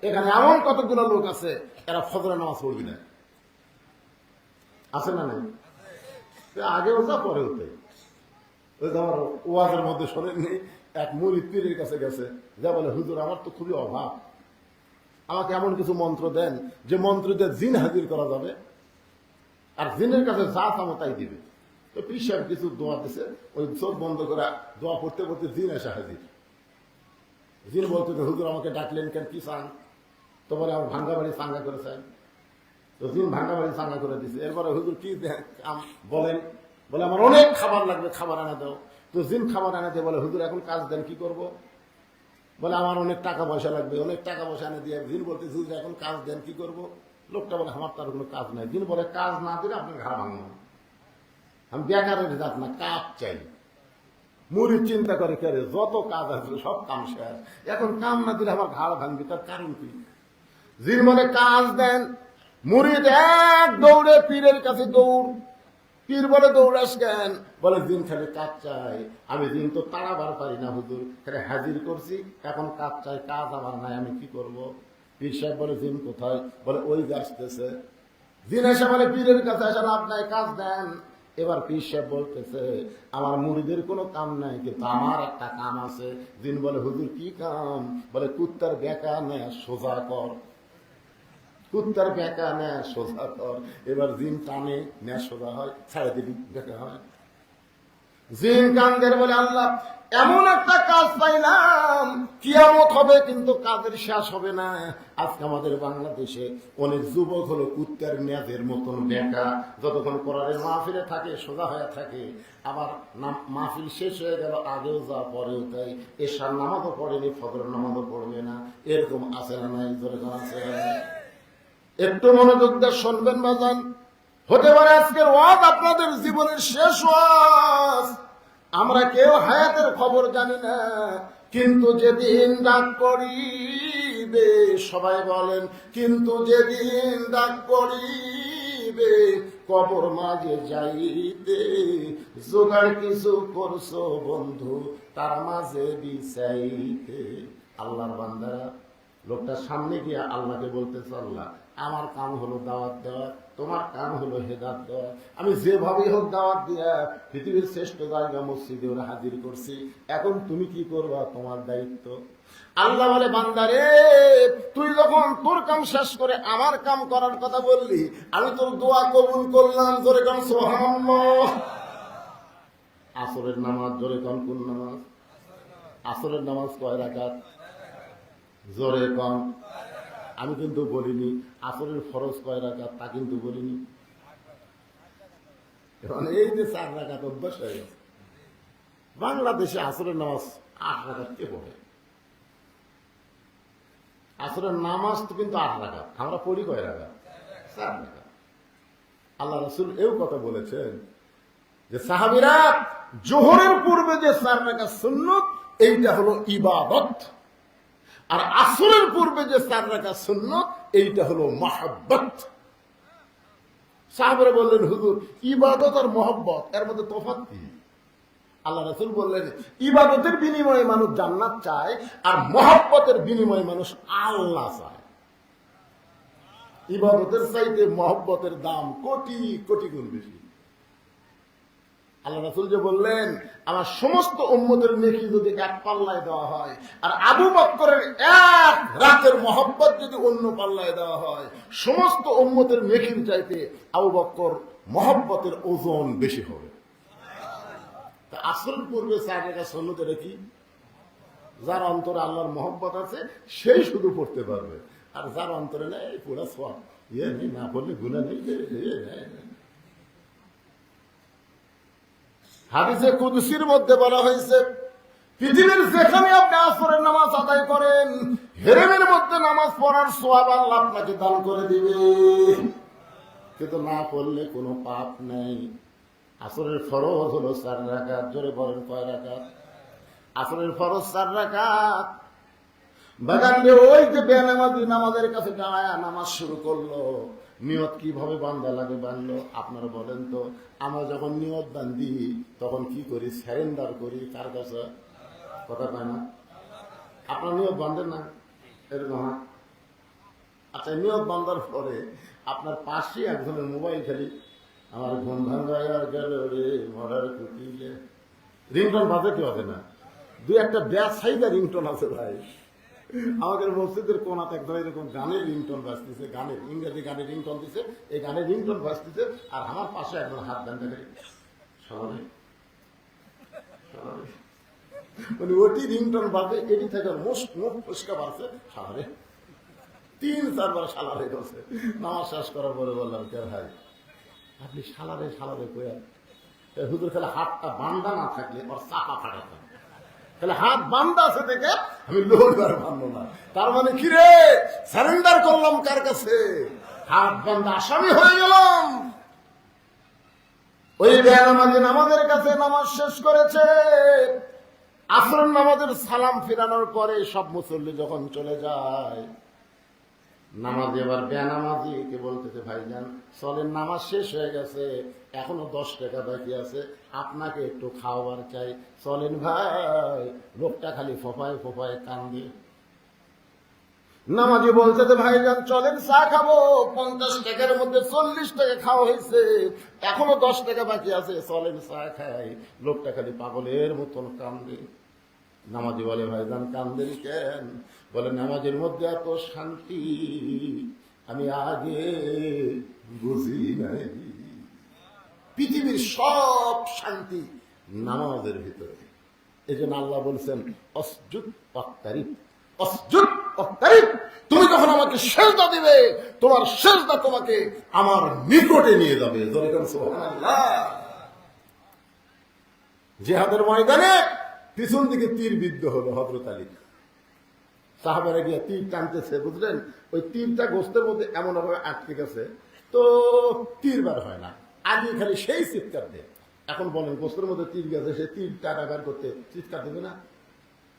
এখানে এমন কতগুলো লোক আছে এরা ফজরের নামাজ পড়বি না, আছে না? নাই? আগে ওটা পরে হতে। ওই যে আমার ওয়াজের মধ্যে শোনেননি, এক মুরিদ পীরের কাছে গেছে, যা বলে হুজুর আমার তো খুবই অভাব, আমাকে এমন কিছু মন্ত্র দেন যে মন্ত্র দিয়ে জিন হাজির করা যাবে, আর জিনের কাছে যা চাবো তাই দিবে। তো পীর সাহেব কিছু দোয়া দিছে, ওই চোখ বন্ধ করে দোয়া পড়তে পড়তে জিন এসে হাজির। জিন বলতো যে হুজুর আমাকে ডাকলেন কেন, কি চান? তো বলে আমার ভাঙ্গা বাড়ি চাঙ্গা করে চান। তো জিন ভাঙ্গা বাড়ি চাঙ্গা করে দিছে। এরপরে হুজুর কি বলেন? বলে আমার অনেক খাবার লাগবে, খাবার এনে দাও। তো জিন খাবার এনে দিয়ে বলে হুজুর এখন কাজ দেন, কি করব? বলে আমার অনেক টাকা পয়সা লাগবে, অনেক টাকা পয়সা এনে দিয়ে। জিন বলতে হুজুর এখন কাজ দেন, কি করব? লোকটা বলে আমার তার কোনো কাজ নাই। দিন বলে কাজ না দিলে আপনার ঘাড় ভাঙবো। আমি বেকারের জাত না, কাজ চাই। মুড়ি চিন্তা করে করে যত কাজ আছে সব কাম শেষ, এখন কাম না দিলে আমার ঘাড় ভাঙবে, তার কারণ কি? জিন বলে কাজ দেন। মুড়িদ এক দৌড়ে পীরের কাছে দৌড়। পীর বলে দৌড়াস কেন? বলে দিন খালি কাজ চাই। আমি দিন তো তাড়াবার পারি না হুজুর, খালি হাজির করছি, এখন কাজ চাই, কাজ আমার নাই, আমি কি করব? পীর সাহেব বলে দিন কোথায়? বলে ওই আসতেছে। দিন এসে বলে পীরের কাছে আসে লাভ নাই, কাজ দেন। এবার পীর সাহেব বলতেছে আমার মুড়িদের কোনো কাম নাই, কিন্তু আমার একটা কাম আছে। দিন বলে হুজুর কি কাম? বলে কুত্তার বেকা নেয় সোজা কর। কুত্তার বেকা নেয় সোজা কর। এবার জিন টানে, নেয় সোজা হয়, ছেড়ে দিবি, বেকা হয়। জিন কান্দের বলে আল্লাহ এমন একটা কাজ পাইলাম, কিয়ামত হবে কিন্তু কাজের শেষ হবে না। আজকে আমাদের বাংলাদেশে অনেক যুবক হলো কুত্তার নেজের মতন বেকা, যতক্ষণ কোরআনের মাহফিলে থাকে সোজা হয়ে থাকে, আবার মাহফিল শেষ হয়ে গেল আগেও যা পরেও তাই, এশার নামাজও পড়েনি, ফজরের নামাজও পড়বে না, এরকম আছে না নাই? যেরকম আছে। একটু মনোযোগ দিয়ে শুনবেন বাজান। হতে পারে আজকের ওয়াজ আপনাদের জীবনের শেষ ওয়াজ। আমরা কেউ হায়াতের খবর জানি না, কিন্তু যেদিন ডাক পড়িবে, সবাই বলেন, কিন্তু যেদিন ডাক পড়িবে কবর মাঝে যাইতে, জোগাড় কিছু করছো বন্ধু তার মাঝে বিছাইতে। আল্লাহর বান্দারা, লোকটা সামনে গিয়ে আল্লাহকে বলতেছে আল্লাহ আমার কাম হলো দাওয়াত দেওয়া, তোমার কাম হলো হেদাত দেওয়া। আমি যেভাবেই হোক দাওয়াত দিয়া পৃথিবীর শ্রেষ্ঠ জায়গা মসজিদে ওরা হাজির করছি, এখন তুমি কি করবা? তোমার দায়িত্ব। আল্লাহ বলে বান্দারে, তুই যখন তোর কাম শেষ করে আমার কাম করার কথা বললি, আমি তোর দোয়া কবুল করলাম। জোরে কাম সুবহানাল্লাহ। আসরের নামাজ, জোরে কাম কোন নামাজ? আসরের নামাজ কয় রাকাত? জোরে কম। আমি কিন্তু বলিনি আসরের ফরজ কয় রাকাত, তা কিন্তু বলিনি। এই যে 4 রাকাত অভ্যাস হয়ে গেছে বাংলাদেশে। আসরের নামাজ 8 রাকাত কে পড়ে? আসরের নামাজ তো কিন্তু 8 রাকাত, আমরা পড়ি কয় রাকাত? 4 রাকাত। আল্লাহ রাসূল এও কথা বলেছেন যে সাহাবীরা জোহরের পূর্বে যে 4 রাকাত সুন্নত, এইটা হলো ইবাদত, আর আসরের পূর্বে যে 4 রাকাত সুন্নত, এইটা হলো মহব্বত। সাহাবারা বললেন হুজুর ইবাদত আর মহব্বত এর মধ্যে তফাৎ কি? আল্লাহ রাসূল বললেন ইবাদতের বিনিময়ে মানুষ জান্নাত চায়, আর মহব্বতের বিনিময়ে মানুষ আল্লাহ চায়। ইবাদতের চাইতে মহব্বতের দাম কোটি কোটি গুণ বেশি। আল্লাহ রাসূল যে বললেন আমার সমস্ত উম্মতের নেকি যদি এক পাল্লায় দেওয়া হয়, আর আবু বকরের এক রাতের মহব্বত যদি অন্য পাল্লায় দেওয়া হয়, সমস্ত উম্মতের নেকির চাইতে আবু বকর মহব্বতের ওজন বেশি হবে। তা আসরের পূর্বে 4 রাকাত সুন্নত কি? যার অন্তরে আল্লাহর মহব্বত আছে সেই শুধু পড়তে পারবে, আর যার অন্তরে নেই পুরা সওয়াব, নেই, না পড়লে গুনাহ নেই। হাদিসে কুদসির মধ্যে বলা হয়েছে পৃথিবীর যেখানে আপনি আসরের নামাজ আদায় করেন, হেরেমের মধ্যে নামাজ পড়ার সওয়াব আল্লাহ আপনাকে দান করে দিবে, কিন্তু না পড়লে কোনো পাপ নেই। আসরের ফরজ হলো 4 রাকাত। জোরে বলেন কয় রাকাত? আসরের ফরজ 4 রাকাত। বাগান ওই যে বেনামাজি নামাজের কাছে দাঁড়ায় নামাজ শুরু করলো, নিয়ত কিভাবে বান্ধা লাগে বানলো আপনারা বলেন তো? আমরা যখন নিয়ত বান্ধি তখন কি করি? সারেন্ডার করি কার কাছে? কথা পায় না? আপনার নিয়ত বান্ধেন না এরকম? আচ্ছা, নিয়ত বান্ধার পরে আপনার পাশে একজনের মোবাইল খালি আমার ঘুম ভাঙ্গাইয়ার গেল রে মরার কুটিলে রিংটন বাজে কি হবে না? 2-1টা ব্যাস সাইজা রিংটন আছে ভাই। আমাদের মসজিদের কোনাতে একদম এরকম গানের রিংটন বাজতেছে, গানের ইংরেজি গানের রিংটন দিছে, এই গানের রিংটন বাজতেছে, আর আমার পাশে একজন হাত ব্যান্ডা করে সবাই মানে ওটি রিংটন বাজে, এটি থেকে মুখ ফুসকা বাড়ছে সালারে 3-4 বার সালারে করছে। নামাজ শেষ করার পরে বললাম কে ভাই আপনি সালারে সালারে কয়া হুজুর খেলে হাতটা বান্ধা না থাকলে ওর চাপা ফাটাতাম, তাহলে হাত বান্ধা আছে দেখে আমি লোহবার বান্ধব না। তার মানে কি রে? সারেন্ডার করলাম কার কাছে? হাত বান্ধা আসামি হয়ে গেলাম। ওই বেনামাজি নামাজের কাছে নামাজ শেষ করেছে। আসরের নামাজের সালাম ফিরানোর পরে সব মুসল্লি যখন চলে যায়, নামাজি এবার বেনামাজিকে বলতেছে, ভাইজান চলেন, নামাজ শেষ হয়ে গেছে, এখনো 10 টাকা বাকি আছে, আপনাকে একটু খাওয়ার চাই, চলেন ভাই। লোকটা খালি ফোফায় ফোফায় কান্দে। নামাজি বলতেছে, ভাইজান চলেন চা খাবো, 50 টাকার মধ্যে 40 টাকা খাওয়া হয়েছে, এখনো 10 টাকা বাকি আছে, চলেন চা খাই। লোকটা খালি পাগলের মতন কান্দে। নামাজি বলে, ভাইজান কান্দেন কেন? বলে, নামাজের মধ্যে এত শান্তি আমি আগে বুঝি নাই। পৃথিবীর সব শান্তি নামাজের ভিতরে। এই জন্য আল্লাহ বলছেন, অসজুদ ওয়াক্তারিব, অসজুদ ওয়াক্তারিব। তুমি যখন আমাকে সেজদা দিবে, তোমার সেজদা তোমাকে আমার নিকটে নিয়ে যাবে। জোরে বলেন সুবহানাল্লাহ। জিহাদের ময়দানে পিছন দিকে তীর বিদ্ধ হলো হযরত আলী। সাহাবারা গিয়ে তীর টানতেছে, বুঝলেন? ওই তীরটা গোস্তের মধ্যে এমন ভাবে আটকে গেছে, তো তীর বার হয় না। আলী খালি সেই চিৎকার দেয়। এখন বলেন, গোস্তের মধ্যে তীর গেছে, সে তীর টানা বের করতে চিৎকার দেবে না?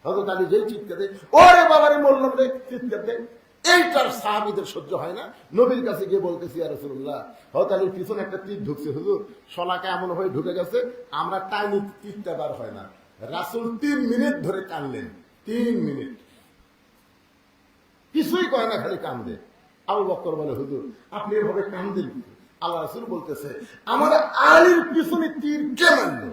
হযরত আলী যেই চিৎকার দেয়, ওরে বাবারে বললাম রে, চিৎকার দেয়। এইটার সাহাবীদের সহ্য হয় না। নবীর কাছে গিয়ে বলতেছি, ইয়া রাসূলুল্লাহ, হযরত আলীর পিছনে একটা তীর ঢুকছে হুজুর, শলাকা এমন হয়ে ঢুকে গেছে, আমরা টাইনি তীরটা বার হয় না। রাসূল 3 মিনিট ধরে কানলেন। 3 মিনিট কিছুই কয় না, খালি কান্দে। আবু বকর বলে, হুজুর আপনি এভাবে কান্দেন? আল্লাহ রাসূল বলতেছে, আমার আলীর পিছনে তীর কে মারল?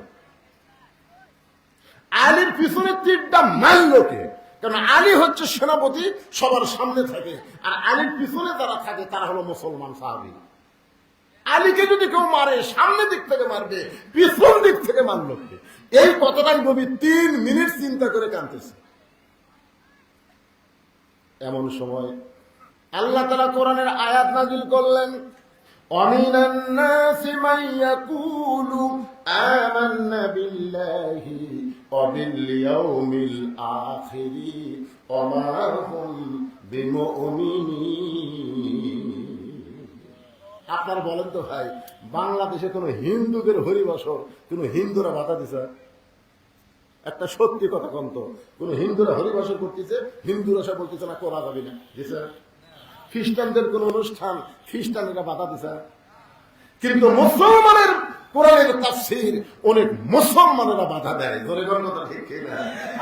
আলীর পিছনে তীরটা মারল কে? কারণ আলী হচ্ছে সেনাপতি, সবার সামনে থাকে, আর আলীর পিছনে যারা থাকে তারা হলো মুসলমান সাহাবী। আলীকে যদি কেউ মারে, সামনে দিক থেকে মারবে, পিছন দিক থেকে মারল কে? এই কথাটাই নবী 3 মিনিট চিন্তা করে কাঁদতেছে। এমন সময় আল্লাহ তাআলা কোরআনের আয়াত নাযিল করলেন, ওয়ামিনান নাসি মান ইয়াকুলু আমান্না বিল্লাহি ওয়া বিল ইয়াউমিল আখিরি ওয়া মা হুম বিমুমিনিন। আপনারা বলেন তো ভাই, বাংলাদেশে কোন হিন্দুদের হরিবাসর কোন হিন্দুরা বাধা দিছে? একটা সত্যি কথা কোন তো, কোন হিন্দুরা হরিবাসর করতেছে, হিন্দুরা সব বলতেছে না করা যাবে না, দিছে? খ্রিস্টানদের কোন অনুষ্ঠান খ্রিস্টানেরা বাধা দিছে? কিন্তু মুসলমানের কোরআনের তাফসীর অনেক মুসলমানেরা বাধা দেয়। ধরে কোন কথা ঠিক কিনা?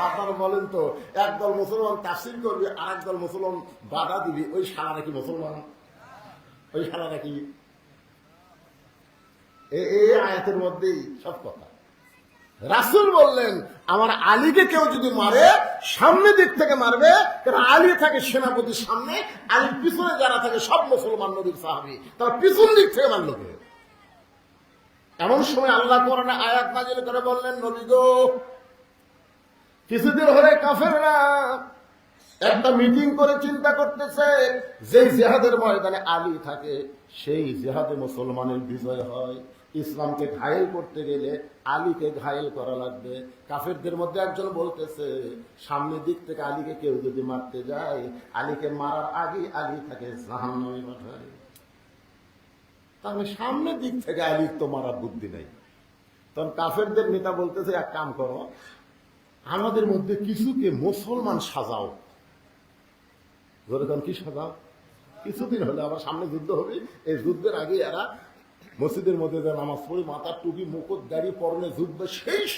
আপনারা বলেন তো, একদল মুসলমান তাফসীর করবে, আর একদল মুসলমান বাধা দিবে, ওই শালারা কি মুসলমান? ওই শালারা কি? এই আয়াতের মধ্যেই সব কথা। রাসূল বললেন, আমার আলীকে কেউ যদি মারে, সামনে দিক থেকে মারবে, কারণ আলী থাকে সেনাপতির সামনে, আলীর পিছনে যারা থাকে সব মুসলমান নবীর সাহাবী, তারা পিছন দিক থেকে মারল কে? এমন সময় আল্লাহ কোরআনে আয়াত নাযিল করে বললেন, নবী গো, কিছুদিন হলে কাফেররা একটা মিটিং করে চিন্তা করতেছে, যেই জিহাদের ময়দানে আলী থাকে সেই জিহাদে মুসলমানের বিজয় হয়। ইসলামকে ঘায়েল করতে গেলে আলীকে ঘায়েল করা লাগবে। কাফেরদের মধ্যে একজন বলতেছে, সামনের দিক থেকে আলীকে কেউ যদি মারতে যায়, আলীকে মারার আগে আলী তাকে জাহান্নামে পাঠায়। তাহলে সামনের দিক থেকে আলী তো মারার বুদ্ধি নাই। তখন কাফেরদের নেতা বলতেছে, এক কাম করো, আমাদের মধ্যে কিছুকে মুসলমান সাজাও। ধরে কি সাজাও? কিছুদিন হলে আবার সামনে যুদ্ধ হবে, এই যুদ্ধের আগে এরা মসজিদের মধ্যে নামাজ পড়ে, মাথার টুপি মুকুট দাড়ি পরনে যুদ্ধ শেষ,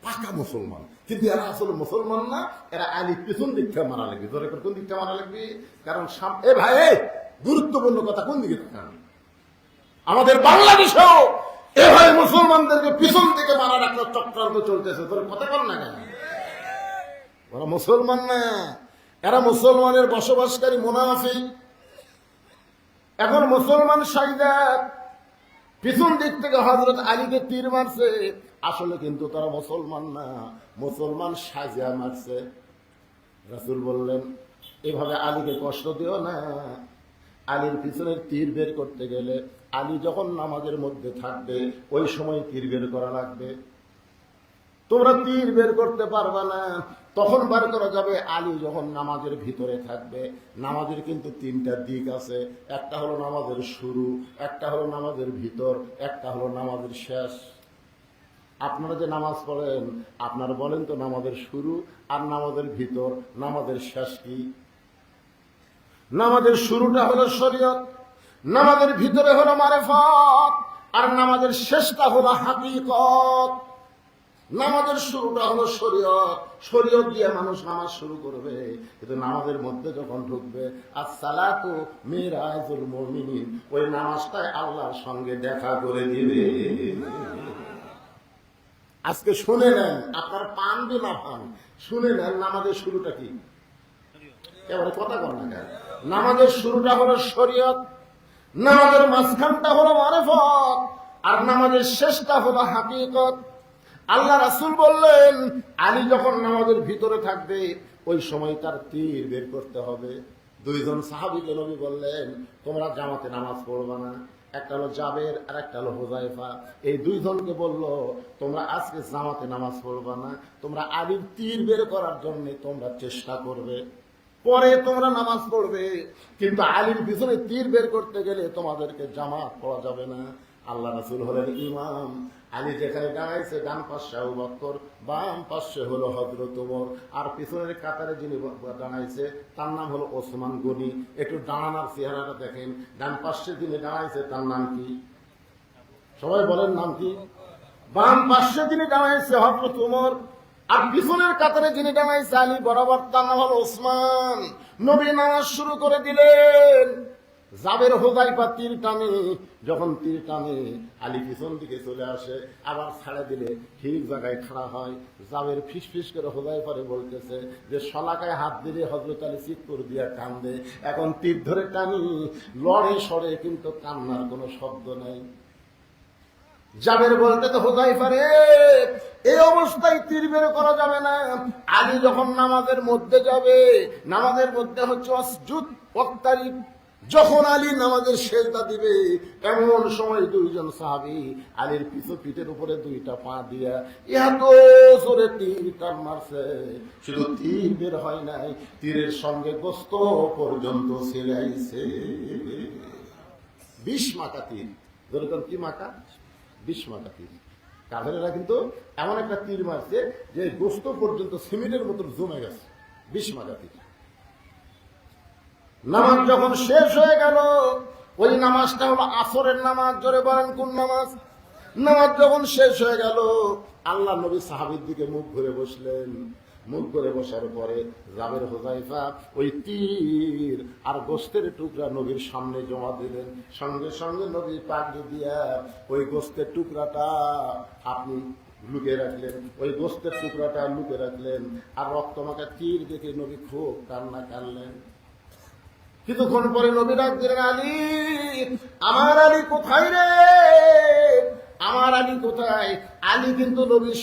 পাকা মুসলমান। কিন্তু এরা আসলে মুসলমান না, এরা আলী পিছন দিক থেকে মারা লাগবে। ধরে কোন দিক থেকে মারা লাগবে? কারণ এ ভাই, গুরুত্বপূর্ণ কথা, কোন দিকে তাকান? আমাদের বাংলাদেশেও এভাবে মুসলমানদেরকে পিছন দিকে মারার একটা চক্রান্ত চলতেছে। তোর কথা বল না কেন? ওরা মুসলমান না, এরা মুসলমানের বসবাসকারী মুনাফিক। এখন মুসলমান সাইদা পিছন দিক থেকে হযরত আলীকে তীর মারছে, আসলে কিন্তু তারা মুসলমান না, মুসলমান সাজিয়া মারছে। রাসূল বললেন, এভাবে আলীকে কষ্ট দিও না। আলীর পিছনের তীর বের করতে গেলে আলী যখন নামাজের মধ্যে থাকবে, ওই সময় তীর বের করা লাগবে। তোমরা তীর বের করতে পারবা না তখন বার করা যাবে আলী যখন নামাজের ভিতরে থাকবে। নামাজের কিন্তু তিনটা দিক আছে, একটা হলো নামাজের শুরু, একটা হলো নামাজের ভিতর, একটা হলো নামাজের শেষ। আপনারা যে নামাজ পড়েন, আপনারা বলেন তো নামাজের শুরু আর নামাজের ভিতর, নামাজের শেষ কি? নামাজের শুরুটা হলো শরীয়ত, নামাজের ভিতরে হলো মারিফাত, আর নামাজের শেষটা হলো হাকিকত। নামাজের শুরুটা হলো শরীয়ত, শরীয়ত দিয়ে মানুষ নামাজ শুরু করবে, কিন্তু নামাজের মধ্যে যখন ঢুকবে আসসালাতু মিরাজুল মুমিনিন, ওই নামাজটাই আল্লাহর সঙ্গে দেখা করে দিবে। আজকে শুনে নেন, আপনার পান দি না পান, শুনে নেন নামাজের শুরুটা কি। এবারে কথা কর না কেন? নামাজের শুরুটা হলো শরীয়ত, নামাজের মাঝখানটা হলো মারিফত, আর নামাজের শেষটা হলো হাকিকত। আল্লাহ রাসূল বললেন, আলী যখন নামাজের ভিতরে থাকবে ওই সময় তার তীর বের করতে হবে। দুইজন সাহাবীকে নবী বললেন, তোমরা জামাতে নামাজ পড়বা না। একটা হলো জাবের আর একটা হলো হুযায়ফা। এই দুইজনকে বলল, তোমরা আজকে জামাতে নামাজ পড়বা না, তোমরা আলীর তীর বের করার জন্য তোমরা চেষ্টা করবে, পরে তোমরা নামাজ পড়বে, কিন্তু আলীর পিছনে তীর বের করতে গেলে তোমাদেরকে জামাত পড়া যাবে না। আল্লাহ রাসূল হলেন ইমাম, আলী যেখানে দাঁড়াইছে ডান পাশে আবু বকর, বাম পাশে হলো হযরত ওমর, আর পিছনের কাতারে যিনি দাঁড়াইছে তার নাম হলো ওসমান গনি। একটু দাঁড়ানোর চেহারাটা দেখেন, ডান পাশে যিনি দাঁড়াইছে তার নাম কি? সবাই বলেন নাম কি? বাম পাশে যিনি দাঁড়াইছে হযরত ওমর, আর পিছনের কাতারে যিনি দাঁড়াইছে আলী বরাবর, তার নাম হলো ওসমান। নবী নামাজ শুরু করে দিলেন। জাবের হুযায়ফা তীর টানে, যখন তীর টানে আলী পিছন দিকে চলে আসে, আবার ছাড়া দিলে ঠিক জায়গায় খাড়া হয়। জাবের ফিসফিস করে হুযায়ফারে বলতেছে যে শলাকায় হাত দিলে হযরত আলী চিৎকার দিয়া কান্দে, এখন তীর ধরে টানি, লড়ে সরে কিন্তু কান্নার কোনো শব্দ নেই। জাবের বলতে তো হুযায়ফারে, এই অবস্থায় তীর বের করা যাবে না। আলী যখন নামাজের মধ্যে যাবে, নামাজের মধ্যে হচ্ছে অসজুদ ওয়াক্তারিব, যখন আলী নামাজের সেজদা দিবে, এমন সময় দুইজন সাহাবী আলীর পিঠের উপরে দুইটা পা দিয়া এত জোরে তীর টান মারছে, শুধু তীর বের হয় নাই, তীরের সঙ্গে গোস্ত পর্যন্ত ছেড়ে আইছে। 20 মাথা তীর, যেরকম কি মাথা 20 মাথা তীর। কাফেরেরা কিন্তু এমন একটা তীর মারছে যে গোস্ত পর্যন্ত সিমেন্টের মতো জমে গেছে। 20 মাথা তীর। নামাজ যখন শেষ হয়ে গেল, ওই নামাজটা হলো আসরের নামাজ। জোরে বলেন কোন নামাজ? নামাজ যখন শেষ হয়ে গেল, আল্লাহ নবী সাহাবীর দিকে মুখ ঘুরে বসলেন। মুখ ঘুরে বসার পরে জাবের হুযায়ফা ওই তীর আর গোস্তের টুকরা নবীর সামনে জমা দিলেন। সঙ্গে সঙ্গে নবী পাগড়ি দিয়া ওই গোস্তের টুকরাটা আপনি লুকে রাখলেন, ওই গোস্তের টুকরাটা লুকে রাখলেন। আর রক্তমাখা তীর দেখে নবী খুব কান্না কাঁদলেন। কিছুক্ষণ পরে নবী ডাক দিলেন, আলী, আমার আলী কোথায় রে? আমার আলী কোথায়? আলী কিন্তু নবীর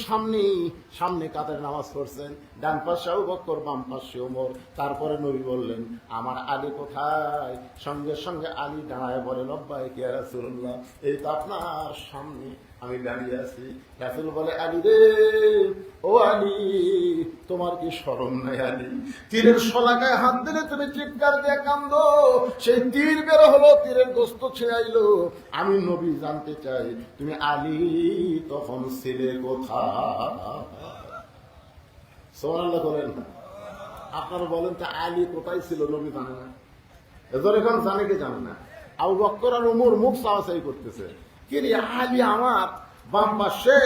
সামনে কাতারে নামাজ পড়ছেন, ডান পাশে আবু বকর, বাম পাশে ওমর। তারপরে নবী বললেন, আমার আলী কোথায়? সঙ্গে সঙ্গে আলী দাঁড়ায় বলে, লব্বাইক ইয়া রাসূলুল্লাহ, এই তো আপনার সামনে আমি দাঁড়িয়ে আছি। রাসূল বলে, আলী রে, ও আলী, তোমার কি শরম নাই আলী? তীরের শলাকায় হাত দিলে তুমি চিৎকার দিয়ে কান্দো, সেই তীর বের হলো, তীরের গোস্ত ছেড়াইলো। আমি নবী জানতে চাই তুমি আলী তখন ছিলে কোথায়? সুবহানাল্লাহ বলেন। আপনারা বলেন তো আলী কোথায় ছিল? নবী জানে না? এজন্য এখন জানে কি জানে না? আবু বকর আর ওমর মুখ চাওয়াচাই করতেছে, কি রে আলী আমার বাম পাশে,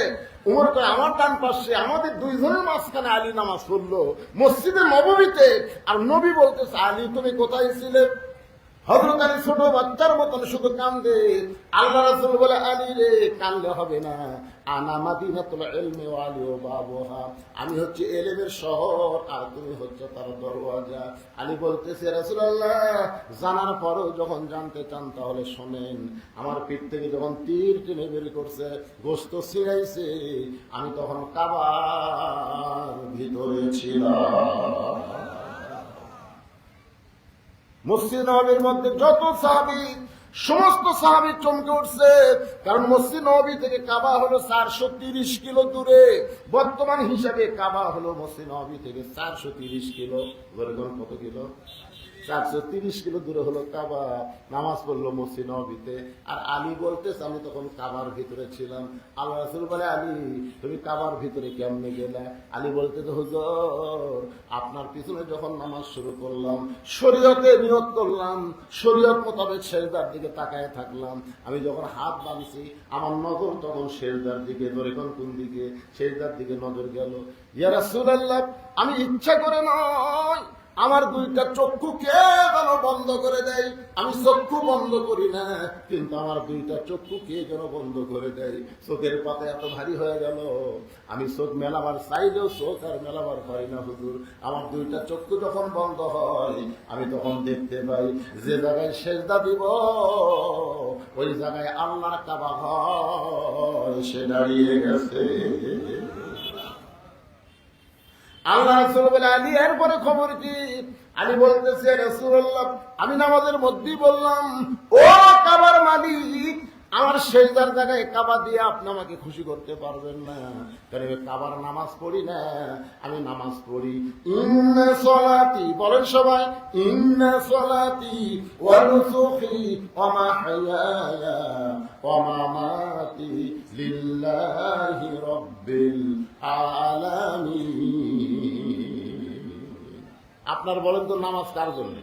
ওমর কয় আমার ডান পাশে, আমাদের দুইজনের মাঝখানে আলী নামাজ পড়লো মসজিদে নববীতে। আর নবী বলতেছে, আলী তুমি কোথায় ছিলে? হযরত আলী ছোট বাচ্চার মতন শুধু কান্দে। আল্লাহ রাসূল বলে, আলী রে, কান্দলে হবে না, আনা মাদিনাতুল ইলমি ওয়া আলী বাবুহা, আমি হচ্ছে এলেমের শহর আর তুমি হচ্ছে তার দরওয়াজা। আলী বলতেছে, রাসূলুল্লাহ, জানার পরও যখন জানতে চান তাহলে শোনেন, আমার পিঠ থেকে যখন তীর টেনে বের করছে, গোস্ত ছিঁড়াইছে, আমি তখন কাবার ভিতরে ছিলাম। মসজিদ নববীর মধ্যে যত সাহাবী সমস্ত সাহাবী চমকে উঠছে, কারণ মসজিদ নববী থেকে কাবা হলো 430 কিলো দূরে। বর্তমান হিসাবে কাবা হলো মসজিদ নববী থেকে 430 কিলো। কত কিলো? 430 কিলো দূরে হলো কাবা। নামাজ পড়লো মসজিদ নববীতে। আর আলী বলতেছে, আমি তখন কাবার ভিতরে ছিলাম। আল্লাহ রাসূল বলে, আলী তুমি কাবার ভিতরে কেমনে গেলে? আলী বলতেছে, হুজুর আপনার পিছনে যখন নামাজ শুরু করলাম, শরীয়তে নিয়ত করলাম, শরীয়ত মোতাবেক সেজদার দিকে তাকায় থাকলাম। আমি যখন হাত বাঁধছি আমার নজর তখন সেজদার দিকে। ধরে কোন দিকে? সেজদার দিকে নজর গেল। ইয়া রাসূলুল্লাহ, আমি ইচ্ছা করে নয়, আমার দুইটা চক্ষু কে যেন বন্ধ করে দেয়। আমি চক্ষু বন্ধ করি না, কিন্তু আমার দুইটা চক্ষু কে যেন বন্ধ করে দেয়। চোখের পাতা এত ভারী হয়ে গেল, আমি চোখ মেলাবার চাইলেও চোখ আর মেলাবার পারি না হুজুর। আমার দুইটা চক্ষু যখন বন্ধ হয়, আমি তখন দেখতে পাই যে জায়গায় সেজদা দিব ওই জায়গায় আল্লাহর কাবা ঘর সে দাঁড়িয়ে গেছে। আল্লাহ রাসূল বলে, আলী এরপরে খবর কি? আলী বলতেছে, রাসূলুল্লাহ আমি নামাজের মধ্যেই বললাম, ও কাবার মালিক, আমার সেজদার জায়গায় কাবা দিয়ে আপনি আমাকে খুশি করতে পারবেন না, কারণ আমি কাবার নামাজ পড়ি না, আমি নামাজ পড়ি ইন্না সলাতি, বলেন সবাই, ইন্না সলাতি ওয়া নুসুকি ওয়া মাহইয়ায়া ওয়া মামাতি লিল্লাহি রাব্বিল আলামিন। আপনার বলেন তো নামাজ কার জন্য?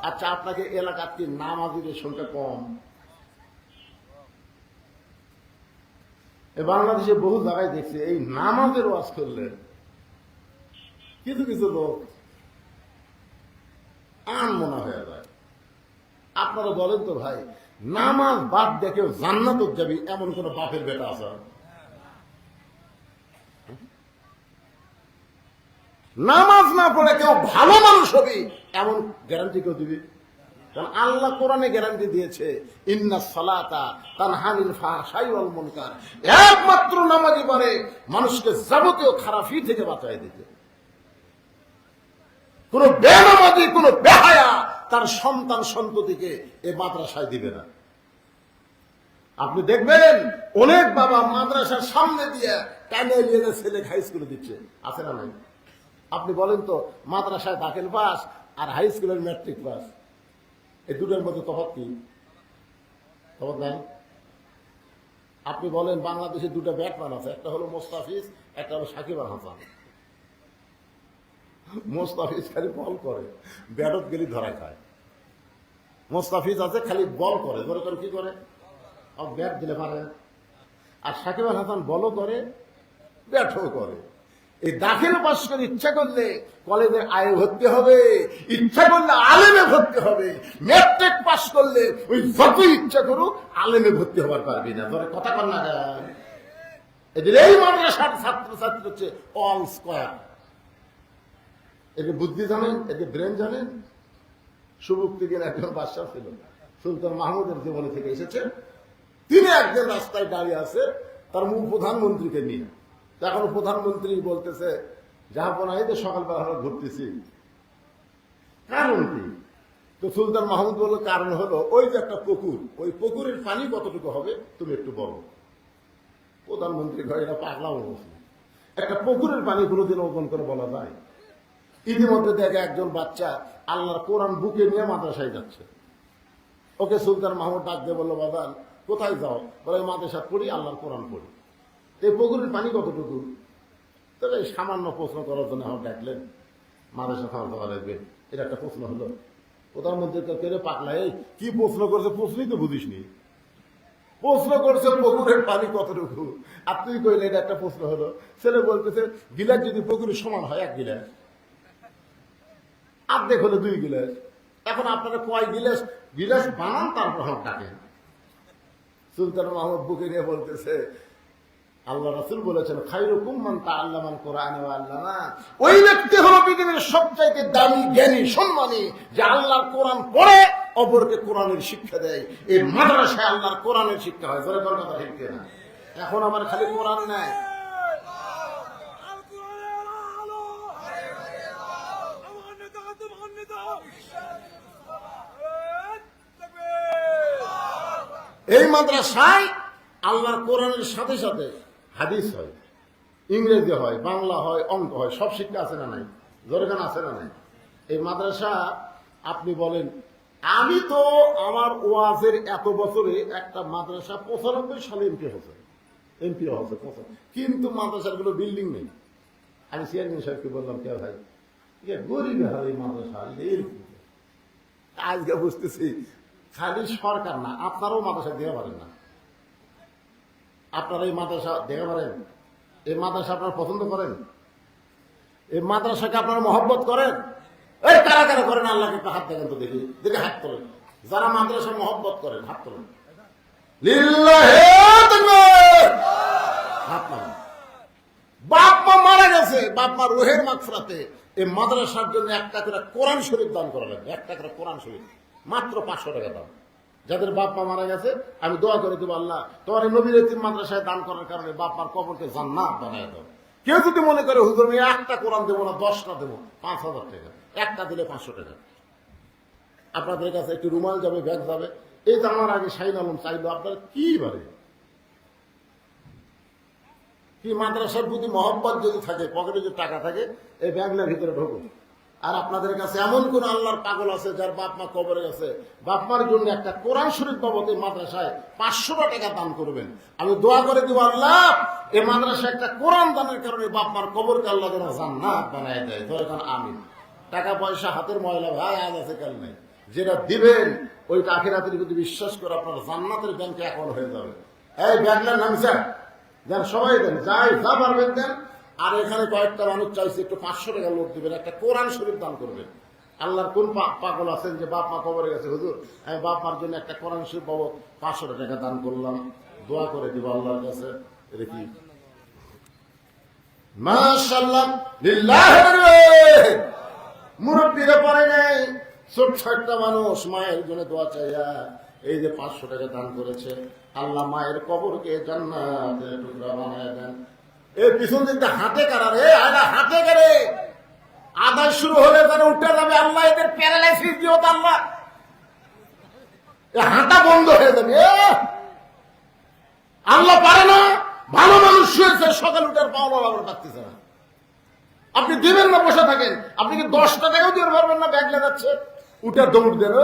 আচ্ছা, আপনাকে এলাকার কি নামাজীদের সংখ্যা কম? বাংলাদেশে বহু জায়গায় দেখছি এই নামাজের ওয়াজ করলেন কিছু কিছু লোক আনমনা হয়ে যায়। আপনারা বলেন তো ভাই, নামাজ বাদ দেখেও জান্নাত যাবি এমন কোন বাপের বেটা আছে? নামাজ না পড়ে কেউ ভালো মানুষ হবি এমন গ্যারান্টি কেউ দিবি? কারণ আল্লাহ কোরআনে গ্যারান্টি দিয়েছে, ইন্নাস সালাতা তানহা আনিল ফাহশাই ওয়াল মুনকার। একমাত্র নামাজই পারে মানুষকে যাবতীয় খারাপি থেকে বাঁচায় দিতে। কোন বেনামাজি, কোন বেহায়া তার সন্তান সন্ততিকে এই মাদ্রাসায় দিবে না। আপনি দেখবেন অনেক বাবা মাদ্রাসার সামনে দিয়ে টানে নিয়ে ছেলে হাই স্কুলে দিচ্ছে, আছে না নাই? আপনি বলেন তো, মাদ্রাসায় দাখিল পাস আর হাই স্কুলের ম্যাট্রিক পাস, এই দুটোর মধ্যে তফাৎ কি? তফাৎ নাই? আপনি বলেন বাংলাদেশে দুটো ব্যাটম্যান আছে, একটা হলো মোস্তাফিজ, একটা হলো সাকিব আল হাসান। মোস্তাফিজ খালি বল করে, ব্যাটত গেলি ধরা খায়। মোস্তাফিজ আছে খালি বল করে, ধরে করে কি করে, ব্যাট দিলে পারে। আর সাকিব আল হাসান বলও করে, ব্যাটও করে। এই দাখিল পাস করে ইচ্ছা করলে কলেজে আয়ে ভর্তি হবে, ইচ্ছা করলে আলেমে ভর্তি হবে। ম্যাট্রিক পাস করলে ওই যত ইচ্ছা করুক আলেমে ভর্তি হবার পারবি না। ধরে কথা কর না, এদের এই মাদ্রাসার ছাত্রছাত্রী হচ্ছে অল স্কয়ার। এদের বুদ্ধি জানেন, এদের ব্রেন জানেন। সুবুক্তিদিন একজন বাদশা ছিল, সুলতান মাহমুদের জীবনে থেকে এসেছে। তিনি একদিন রাস্তায় দাঁড়িয়ে আছে তার মুখ প্রধানমন্ত্রীকে নিয়ে। এখন প্রধানমন্ত্রী বলতেছে, জাহাপনা এই তো সকালবেলা আমরা ঘুরতেছি, কারণ কি? তো সুলতান মাহমুদ বলল, কারণ হলো ওই যে একটা পুকুর, ওই পুকুরের পানি কতটুকু হবে তুমি একটু বলো। প্রধানমন্ত্রী ঘরে এটা পাগলাম অবস্থা, একটা পুকুরের পানি কোনোদিন ওপেন করে বলা যায়? ইতিমধ্যে দেখে একজন বাচ্চা আল্লাহর কোরআন বুকে নিয়ে মাদ্রাসায় যাচ্ছে। ওকে সুলতান মাহমুদ ডাক দিয়ে বললো, বাবা কোথায় যাও? বলে মাদ্রাসা পড়ি, আল্লাহর কোরআন পড়ি। এই পুকুরের পানি কতটুকু? তবে সামান্য প্রশ্ন করার জন্য আমার ডাকলেন, মাদ্রাসা খাওয়া দাওয়া লাগবে, এটা একটা প্রশ্ন হলো? প্রধানমন্ত্রী কেড়ে পাকলা, এই কি প্রশ্ন করছে? প্রশ্নই তো বুঝিস নি। প্রশ্ন করছে পুকুরের পানি কতটুকু, আর তুই কইলে এটা একটা প্রশ্ন হলো? ছেলে বলতেছে, গিলাস যদি পুকুরের সমান হয় 1 গিলাস, অর্ধেক হলো 2 গিলাস। এখন আপনারা কয় গিলাস গিলাস বানান, তারপর আমার ডাকেন। সুলতান মাহমুদ বুকে নিয়ে বলতেছে, আল্লাহ রাসূল বলেছেন, খায়রুকুম মান তাআল্লামাল কোরআন ওয়া আল্লামা। ওই ব্যক্তি হলো পৃথিবীর সবচাইতে দামি জ্ঞানী সম্মানী, যে আল্লাহর কোরআন পড়ে অপরকে কোরআনের শিক্ষা দেয়। এই মাদ্রাসায় আল্লাহর কোরআনের শিক্ষা হয়। জোরে বল কথা, ঠিক না? এখন আমার খালি কোরআন নাই, এই মাদ্রাসায় আল্লাহর কোরআনের সাথে সাথে হাদিস হয়, ইংরেজি হয়, বাংলা হয়, অঙ্ক হয়, সব শিক্ষা আছে না নাই? জোরগান আছে না নাই? এই মাদ্রাসা আপনি বলেন, আমি তো আমার ওয়াজের এত বছরে একটা মাদ্রাসা 95 সালে এমপি হচ্ছে, কিন্তু মাদ্রাসার গুলো বিল্ডিং নেই। আমি চেয়ারম্যান সাহেবকে বললাম, কে ভাই গরিব হার এই মাদ্রাসা, আজকে বুঝতেছি খালি সরকার না, আপনারাও মাদ্রাসা দিতে পারেন না। আপনারা এই মাদ্রাসা দেখতে পারেন? এই মাদ্রাসা আপনারা পছন্দ করেন? এই মাদ্রাসাকে আপনারা মহব্বত করেন? এই কারা কারা করেন? আল্লাহকে একটা হাত দেখেন তো, দেখি দেখে হাত তোলেন। যারা মাদ্রাসা মহব্বত করেন হাত তোলেন। হাত নামান। বাপ মা মারা গেছে, বাপ মা রুহের মাগফিরাতে এই মাদ্রাসার জন্য একটা করে কোরআন শরীফ দান করা লাগবে। একটা করে কোরআন শরীফ মাত্র 500 টাকা দাম। যাদের বাপ মা মারা গেছে আমি দোয়া করে দেবো, আল্লাহ তোমার এই নবীর এতিম মাদ্রাসায় দান করার কারণে বাপ মার কবরকে জান্নাত বানায় দাও। কেউ যদি মনে করে হুজুর আমি একটা কোরআন দেবো না, 10টা দেবো, 5000 টাকা, একটা দিলে 500 টাকা। আপনাদের কাছে একটু রুমাল যাবে, ব্যাগ যাবে। এই তো আমার আগে শাহিন আলম চাইলো, আপনার কি বারে কি মাদ্রাসার প্রতি মহব্বত যদি থাকে, পকেটে যদি টাকা থাকে, এই ব্যাগটার ভিতরে ঢোকো। আর আপনাদের কাছে এমন কোন আল্লাহর পাগল আছে যার বাপ মা কবরে গেছে, বাপ মার জন্য একটা কোরআন শরীফ বাবদ এই মাদ্রাসায় 500 টাকা দান করবেন। আমি দোয়া করে দিব, আল্লাহ এই মাদ্রাসায় একটা কোরআন দানের কারণে বাপ মার কবরকে আল্লাহ যেন জান্নাত বানায় দেয়। ধরেন আমিন। টাকা পয়সা হাতের ময়লা ভাই, আজ আছে কাল নাই। যেটা দিবেন ওইটা আখিরাতের প্রতি বিশ্বাস করে আপনার জান্নাতের ব্যাংকে অ্যাকাউন্ট হয়ে যাবে। এই ব্যাগলার নাম স্যার দেন, সবাই দেন, যাই যা পারবেন দেন। আর এখানে কয়েকটা মানুষ চাইছে একটু 500 টাকা লোক দিবেন, একটা কোরআন শরীফ দান করবেন। আল্লাহর কোন পাগল আছেন যে বাপ মা কবরে গেছে, হুজুর আমি বাপ মার জন্য একটা কোরআন শরীফ বাবদ 500 টাকা দান করলাম, দোয়া করে দিব আল্লাহর কাছে। এটা কি মাশাআল্লাহ লিল্লাহ। মুরব্বীরা পারে নাই, ছোট্ট একটা মানুষ মায়ের জন্য দোয়া চাইয়া এই যে 500 টাকা দান করেছে। আল্লাহ মায়ের কবরকে জান্নাতের টুকরা বানায় দেন। এর পিছন দিকটা হাতে কারা রে, হাতে কারে আদায় শুরু হলে তারা উঠে যাবে। আল্লাহ এদের প্যারালাইসিস দিও, আল্লাহ হাঁটা বন্ধ হয়ে যাবে। আল্লাহ পারে না, ভালো মানুষ শুয়েছে, সকাল উঠার পাওয়া পারতেছে না। আপনি দিবেন না, বসে থাকেন। আপনি কি 10 টাকাও দিতে পারবেন না, ব্যাগ লাগাচ্ছে, উঠে দৌড় দেন।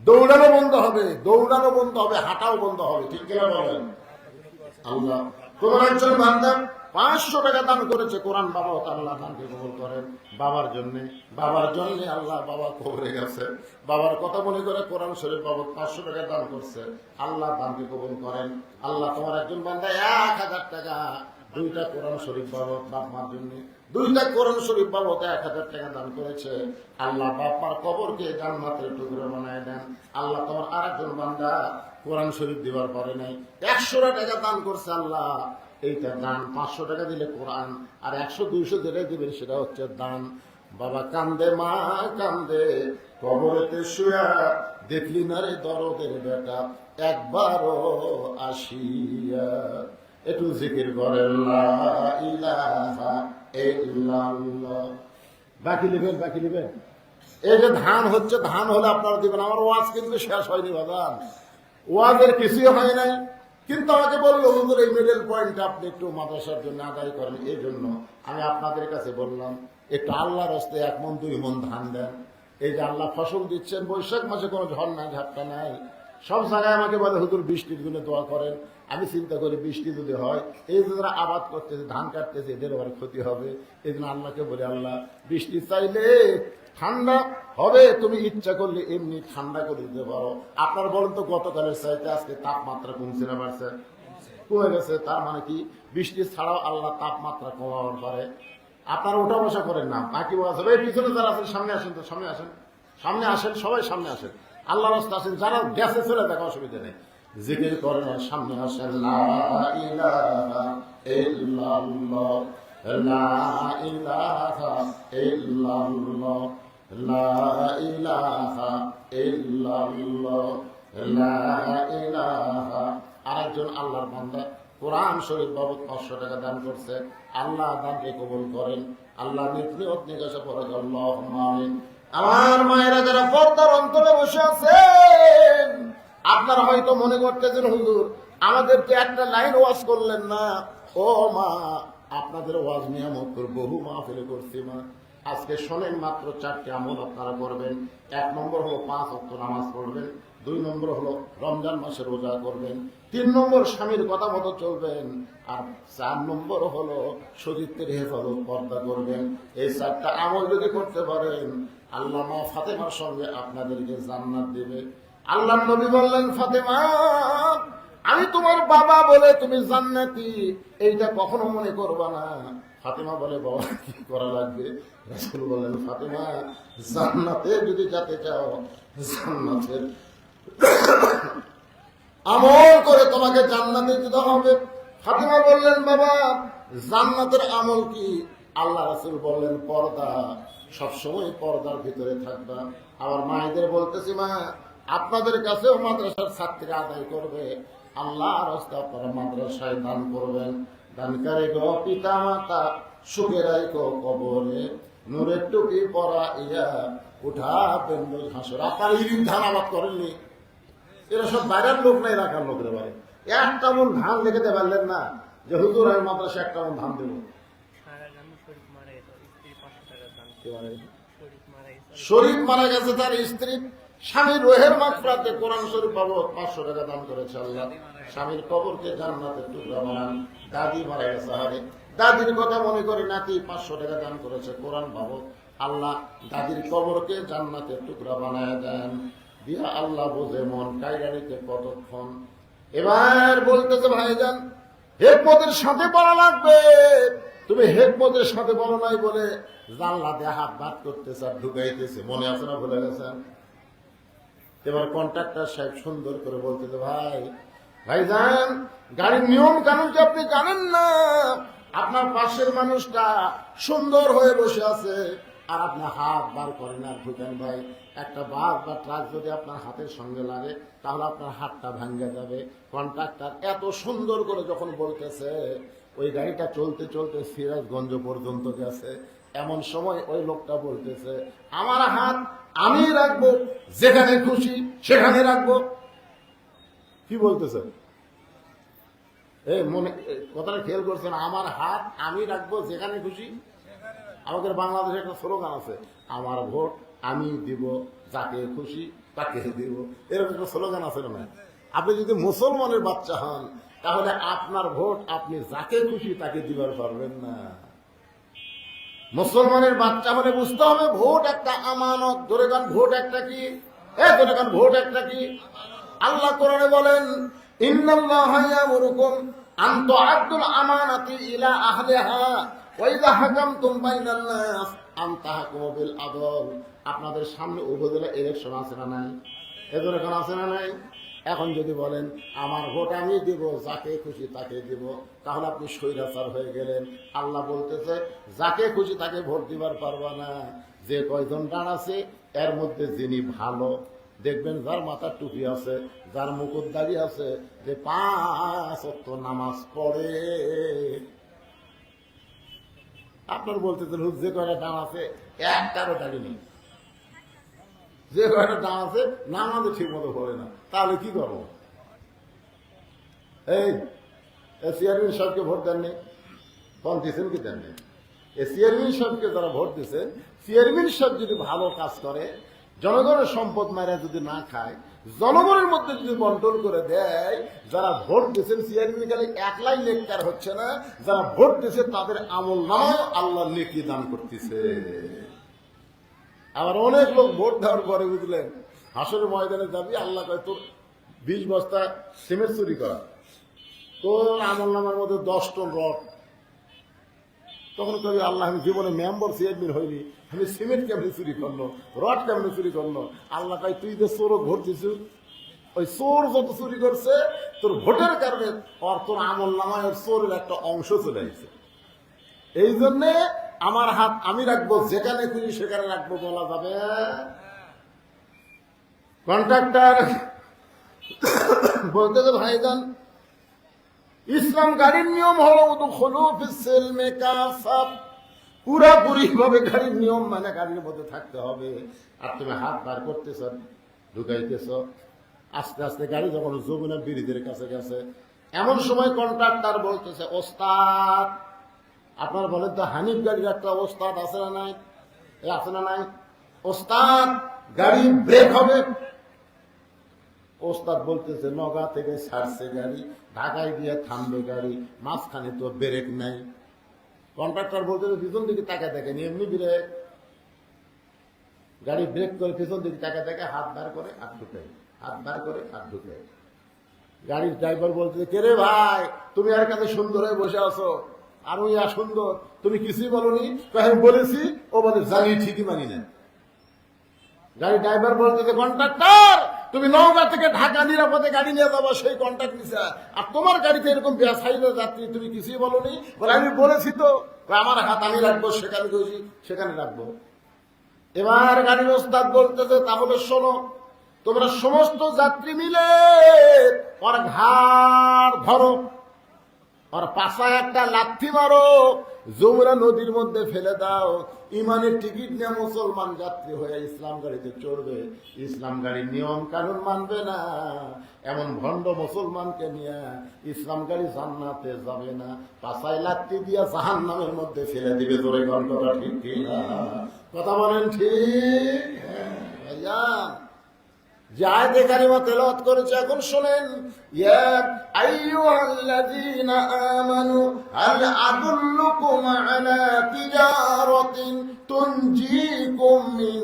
দৌড়ানো বন্ধ হবে, দৌড়ানো বন্ধ হবে, হাঁটাও বন্ধ হবে। ঠিক কিনা বলেন? আল্লাহ তোমার একজন বান্দা 500 টাকা দান করেছে কোরআন বাবা, আল্লাহ দানকে কবুল করেন। বাবার জন্য আল্লাহ, বাবা কবরে গেছে, বাবার কথা মনে করে কোরআন শরীফ বাবদ 500 টাকা দান করছে। আল্লাহ দানকে কবুল করেন। আল্লাহ তোমার একজন বান্দা 1000 টাকা 2টা কোরআন শরীফ বাবদ বাপ মার জন্য, 2টা কোরআন শরীফ বাবদ 1000 টাকা দান করেছে। আল্লাহ বাপ মার কবরকে জান্নাতের টুকরো বানায় দেন। আল্লাহ তোমার আরেকজন বান্দা কোরআন শরীফ দিবার পরে নাই, 100 টাকা দান করছে। আল্লাহ এইটা দান, 500 টাকা দিলে কোরআন, আর 100-200 যেটা দিবেন সেটা হচ্ছে দান। বাবা কান্দে, মা কান্দে, কবরেতে শুয়া, দেখলি না রে দরদের বেটা একবারও আসিয়া। একটু জিকির করেন লা ইলাহা ইল্লাল্লাহ। বাকি নেবেন, বাকি নেবেন। এই যে ধান হচ্ছে, ধান হলে আপনারা দিবেন। আমার ওয়াজ কিন্তু শেষ হয়নি বাদান, ওয়াজের কিছুই হয় নাই। কিন্তু আমাকে বললো হুজুর এই মিডল পয়েন্ট আপনি একটু মাদ্রাসার জন্য আদায় করেন। এই জন্য আমি আপনাদের কাছে বললাম একটু আল্লাহর রাস্তায় 1 মণ 2 মণ ধান দেন। এই যে আল্লাহ ফসল দিচ্ছেন, বৈশাখ মাসে কোনো ঝড় নাই, ঝাপটা নাই। সব জায়গায় আমাকে বলে হুজুর বৃষ্টির জন্য দোয়া করেন। আমি চিন্তা করি বৃষ্টি যদি হয়, এই যে যারা আবাদ করতেছে, ধান কাটতেছে, এদের আবার ক্ষতি হবে। এই জন্য আল্লাহকে বলি, আল্লাহ বৃষ্টি চাইলে ঠান্ডা হবে, তুমি ইচ্ছা করলে এমনি ঠান্ডা করে দিতে পারো। আপনার বলেন তো গতকালের চাইতে আজকে তাপমাত্রা কমছে না বাড়ছে? কমে গেছে। তার মানে কি বৃষ্টি ছাড়াও আল্লাহ তাপমাত্রা কমাবার পারে। আপনারা ওঠা বসা করেন না, বাকি বলা যাবে। পিছনে যারা আছেন সামনে আসেন, তো সামনে আসেন, সামনে আসেন, সবাই সামনে আসেন। আল্লাহ রাস্তা আসেন, যারা গ্যাসে চলে দেখা অসুবিধা নেই, জিকির করেন, সামনে আসেন। লা ইলাহা ইল্লাল্লাহ, লা ইলাহা ইল্লাল্লাহ, লা ইলাহা ইল্লাল্লাহ, লা ইলাহা। আরেকজন আল্লাহর বান্দা কোরআন শরীফ বাবদ 500 টাকা দান করছে। আল্লাহ দানকে কবুল করেন। আল্লাহ নিয়ত নিকাশা করে। আল্লাহুম্মা আমিন। আমার মায়েরা যারা পর্দার অন্তরে বসে আছেন, আপনারা হয়তো মনে করতেছেন হুজুর আমাদেরকে একটা লাইন ওয়াজ করলেন না। ও মা, আপনাদের ওয়াজ নিয়ামত বহু মাহফিলে করছি মা। আজকে শোনেন মাত্র 4টি আমল আপনারা করবেন। 1 নম্বর হলো 5 ওয়াক্ত নামাজ পড়বেন। 2 নম্বর হলো রমজান মাসে রোজা করবেন। 3 নম্বর স্বামীর কথা মতো চলবেন। আর 4 নম্বর হলো শরীরের হেফাজত, পর্দা করবেন। এই 4টা আমল যদি করতে পারেন, আল্লাহ মা ফাতেমার সঙ্গে আপনাদেরকে জান্নাত দেবে। আল্লাহ নবী বললেন, ফাতেমা আমি তোমার বাবা বলে তুমি জান্নাতি, এইটা কখনো মনে করবা না। ফাতেমা বলে, বাবা কি করা লাগবে? রাসূল বললেন, ফাতেমা জান্নাতে যদি যেতে চাও, জান্নাতের আমল করে তোমাকে জান্নাতে যেতে হবে। ফাতেমা বললেন, বাবা জান্নাতের আমল কি? আল্লাহ রাসূল বললেন, পর্দা, সবসময় পর্দার ভিতরে থাকবা। আমার মায়েদের বলতেছি, মা আপনাদের কাছেও মাদ্রাসার ছাত্রী আদায় করবে, আল্লাহর রাস্তায় আপনারা মাদ্রাসায় দান করবেন। দানকারী গো পিতা মাতা, সুখে রাখো কবরে, নূরের টুপি পরা ইয়া উঠাবেন হাসর। আপনারা ইরিন ধান আবাদ করেননি? এরা সব বাইরের লোক না, এলাকার লোকের বাড়ি। 1 মণ ধান লেগে পারলেন না যে হুজুর আমি মাদ্রাসা 1 মণ ধান দেবো। শরীফ মারা গেছে, তার স্ত্রী স্বামীর রোহের মাগফিরাতে কোরআন শরীফ বাবদ 500 টাকা দান করেছে। আল্লাহ স্বামীর কবরকে জান্নাতের টুকরা বানান। দাদি মারা গেছে, হারে দাদির কথা মনে করে নাতি 500 টাকা দান করেছে কোরআন বাবদ। আল্লাহ দাদির কবরকে জান্নাতের টুকরা বানায় দেন। দিয়া আল্লাহ বোঝে মন কাইরানিতে কতক্ষণ। এবার বলতেছে, ভাইজান হেকমতের সাথে পড়া লাগবে। তুমি হেকমতের সাথে বলো নাই বলে জানলা দিয়ে হাত বাদ করতেছে আর ঢুকাইতেছে। মনে আছে না, ভুলে গেছেন? এবার কন্ট্রাক্টর সাহেব সুন্দর করে বলতেছে, ভাইজান গাড়ির নিয়ম কানুন কি আপনি জানেন না? আপনার পাশের মানুষটা সুন্দর হয়ে বসে আছে আর আপনি হাত বার করেন আর ঢুকেন। ভাই একটা বাস বা ট্রাক যদি আপনার হাতের সঙ্গে লাগে তাহলে আপনার হাতটা ভাঙ্গে যাবে। কন্ট্রাক্টর এত সুন্দর করে যখন বলতেছে, ওই গাড়িটা চলতে চলতে সিরাজগঞ্জ পর্যন্ত গেছে। এমন সময় ওই লোকটা বলতেছে, আমার হাত আমি রাখবো, যেখানে খুশি সেখানে রাখবো। কি বলতেছে? এই মনে কথাটা খেয়াল করছেন? আমার হাত আমি রাখবো যেখানে খুশি। আমাদের বাংলাদেশে একটা স্লোগান আছে, আমার ভোট আমি দিব, যাকে খুশি তাকে দিব। এরকম একটা স্লোগান আছে না? আপনি যদি মুসলমানের বাচ্চা হন তাহলে আপনার ভোট আপনি যাকে খুশি তাকে দিবার পারবেন না। মুসলমানের বাচ্চা হলে বুঝতে হবে ভোট একটা আমানত। ধরে গান ভোট একটা কি? ধরে গান ভোট একটা কি? আল্লাহ কোরআনে বলেন, ইন্নাল্লাহা ইয়ামুরুকুম আন তুআদ্দুল আমানাতি ইলা আহলিহা ওয়া ইযা হাকামতুম বাইনান নাস আন তাহকুমু বিল আদল। আপনাদের সামনে উপজেলা ইলেকশন আছে না নাই? এদের এখন আছে না নাই? এখন যদি বলেন আমার ভোট আমি দিব, যাকে খুশি তাকে দিব, তাহলে আপনি স্বৈরাচার হয়ে গেলেন। আল্লাহ বলতেছে, যাকে খুশি তাকে ভোট দিবার পারবা না। যে কয়জন ডান আছে এর মধ্যে যিনি ভালো, দেখবেন যার মাথার টুপি আছে, যার মুকুট দাড়ি আছে, যে 5 ওয়াক্ত নামাজ পড়ে। আপনার বলতেছেন যে কয়টা ডান আছে একটারও দাড়ি নেই, যে কয়টা ডান আছে নামাজে ঠিক মতো পড়ে না। তাহলে কি করবো? এই চেয়ারম্যান সাহেবকে ভোট দেননি, কোন দিচ্ছেন কি দেননি? এই চেয়ারম্যান সাহেবকে যারা ভোট দিচ্ছেন, চেয়ারম্যান সাহেব যদি ভালো কাজ করে, জনগণের সম্পদ মারা যদি না খায়, জনগণের মধ্যে যদি বন্টন করে দেয়, যারা ভোট দিচ্ছেন চেয়ারম্যান খালি একলাই নেককার হচ্ছে না, যারা ভোট দিচ্ছে তাদের আমল নামায় আল্লাহ নেকি দান করতেছে। আবার অনেক লোক ভোট দেওয়ার পরে বুঝলেন হাসরের ময়দানে যাবি, আল্লাহ কয় তোর 20 বস্তা সিমেন্ট চুরি করা, তোর আমল নামার মধ্যে 10 টন রড। তখন কবি আল্লাহ আমি জীবনে মেম্বার চেয়ারম্যান হইনি, আমি সিমেন্ট কেমনি চুরি করলো, রড কেমনি চুরি করলো? আল্লাহ কয় তুই যে চোর ভোট দিছু, ওই চোর যত চুরি করছে তোর ভোটের কারণে আর তোর আমল নামায় চোরের একটা অংশ চলে আসছে। এই জন্যে আমার হাত আমি রাখবো, যেখানে খুশি সেখানে রাখবো বলা যাবে? কন্ট্রাক্টর বলতে যে ভাইজান ইসলাম গাড়ির নিয়ম হলো পুরাপুরি ভাবে গাড়ির নিয়ম মানে গাড়ির মধ্যে থাকতে হবে। আর তুমি হাত বার করতেছ, ঢুকাইতেছ, আস্তে আস্তে গাড়ি যখন যমুনা ব্রিজের কাছে গেছে, এমন সময় কন্ট্রাক্টর বলতেছে, ওস্তাদ আপনার বলেন তো হানিফ গাড়ির একটা ওস্তাদ আছে না নাই? আছে না নাই? ওস্তাদ গাড়ি ব্রেক হবে। ওস্তাদ বলতেছে নগা থেকে ছাড়ছে গাড়ি, ঢাকায় গিয়ে থামবে গাড়ি, মাঝখানে তো ব্রেক নাই। কন্ট্রাক্টর বলতেছে পিছন দিকে তাকা দেখেনি, এমনি ব্রেক। গাড়ি ব্রেক করে পিছন দিকে তাকা দেখে, হাত বার করে হাত ঢুকে, হাত বার করে হাত ঢুকে। গাড়ির ড্রাইভার বলতেছে কে রে ভাই, তুমি আর কাছে সুন্দর হয়ে বসে আছো, আর ওই আর সুন্দর, তুমি কিছুই বলনি। আমি বলেছি, ও বলে জানি ঠিকই মানি না। গাড়ি ড্রাইভার বলতেছে কন্ট্রাক্টর তুমি নওগাঁ থেকে ঢাকা নিরাপদে গাড়ি নিয়ে যাবো, সেই কন্ট্রাক্ট নিছে, আর তোমার গাড়িতে এরকম বেসাইল যাত্রী, তুমি কিছুই বলনি। বলে আমি বলেছি তো, আমার হাত আমি রাখবো, সেখানে গেছি সেখানে রাখবো। এবার গাড়ির ওস্তাদ বলতেছে তাহলে শোনো, তোমরা সমস্ত যাত্রী মিলে ওর ঘাড় ধরো, ওর পাশায় একটা লাথি মারো, যমুনা নদীর মধ্যে ফেলে দাও। ইমানের টিকিট নিয়ে মুসলমান যাত্রী হয়ে ইসলাম গাড়িতে চড়বে, ইসলাম গাড়ির নিয়ম কানুন মানবে না, এমন ভণ্ড মুসলমানকে নিয়ে ইসলাম গাড়ি জান্নাতে যাবে না, পাশায় লাথি দিয়ে জাহান্নামের মধ্যে ফেলে দিবে। তোর এই গল্পটা ঠিক কিনা? কথা বলেন ঠিক? ভাইয়া যে আয়াতে কারিমা তেলাওয়াত করেছে এখন শুনেন, ইয়া আইয়ুহাল্লাযীনা আমানু হাল আদুল্লুকুম আলা তিজারাতিন তুনজিকুম মিন